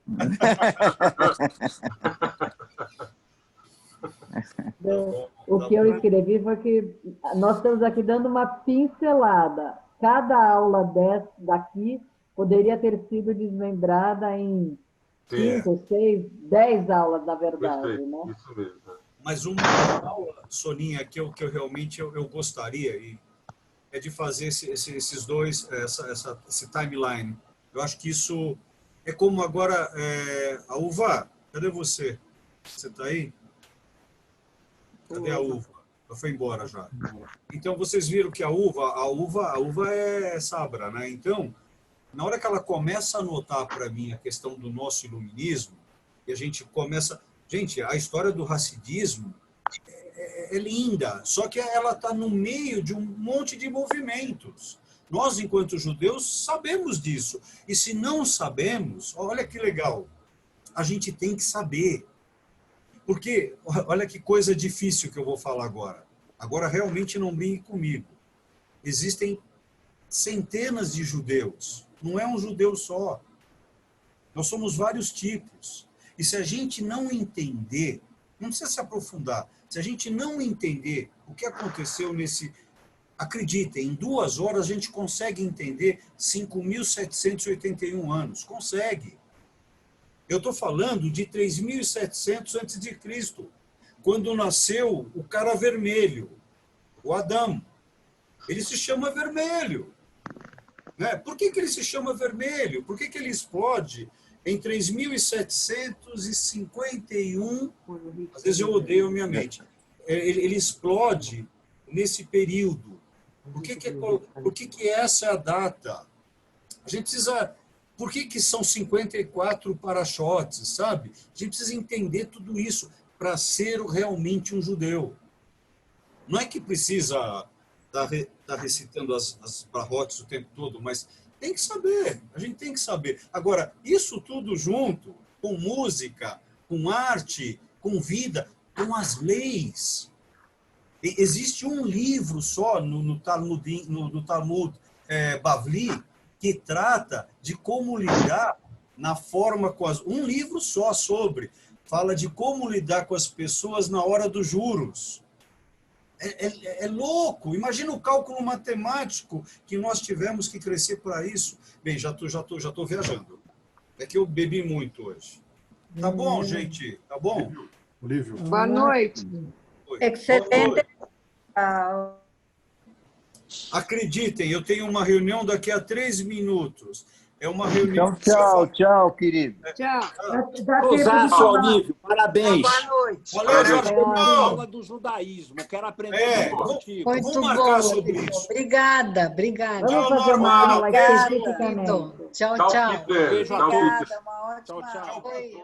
O que eu escrevi foi que nós estamos aqui dando uma pincelada. Cada aula daqui poderia ter sido desmembrada em 5, 6, 10 aulas, na verdade. Perfeito, né? isso mesmo. Mas uma aula, Soninha, que eu realmente eu gostaria é de fazer esses dois, esse timeline. Eu acho que isso é como agora... a Uva, cadê você? Você está aí? Cadê a Uva? Ela foi embora já. Então, vocês viram que a uva é sabra, né? Então, na hora que ela começa a anotar para mim a questão do nosso iluminismo, e a gente começa... Gente, a história do racidismo é linda, só que ela está no meio de um monte de movimentos. Nós, enquanto judeus, sabemos disso. E se não sabemos, olha que legal, a gente tem que saber. Porque, olha que coisa difícil que eu vou falar agora. Agora, realmente não brinque comigo. Existem centenas de judeus. Não é um judeu só. Nós somos vários tipos. E se a gente não entender, não precisa se aprofundar, se a gente não entender o que aconteceu nesse... Acreditem, em 2 horas a gente consegue entender 5.781 anos. Consegue. Eu estou falando de 3.700 a.C., quando nasceu o cara vermelho, o Adão. Ele se chama vermelho. Né? Por que ele se chama vermelho? Por que ele explode em 3.751? Às vezes eu odeio a minha mente. Ele explode nesse período. Por que essa é a data? A gente precisa Por que são 54 para-chotes, sabe? A gente precisa entender tudo isso para ser realmente um judeu. Não é que precisa estar recitando as barrotes o tempo todo, mas tem que saber, a gente tem que saber. Agora, isso tudo junto, com música, com arte, com vida, com as leis. Existe um livro só no Talmud Bavli que trata de como lidar na forma com as... Um livro só fala de como lidar com as pessoas na hora dos juros. É louco. Imagina o cálculo matemático que nós tivemos que crescer para isso. Bem, já tô viajando. É que eu bebi muito hoje. Tá bom, gente? Tá bom? Olívio. Boa noite. Excelente. Acreditem, eu tenho uma reunião daqui a 3 minutos. É uma reunião... Então, tchau, querido. Tchau. Osasco, Olívio, parabéns. Boa noite. Valeu, Jorge. Aula do judaísmo, quero aprender contigo. Vamos marcar sobre isso. Obrigada. Vamos fazer uma aula especificamente. Tchau, Tchau, tchau. Peter. Beijo a Tchau, todos. Peter. Uma ótima Tchau, tchau. noite.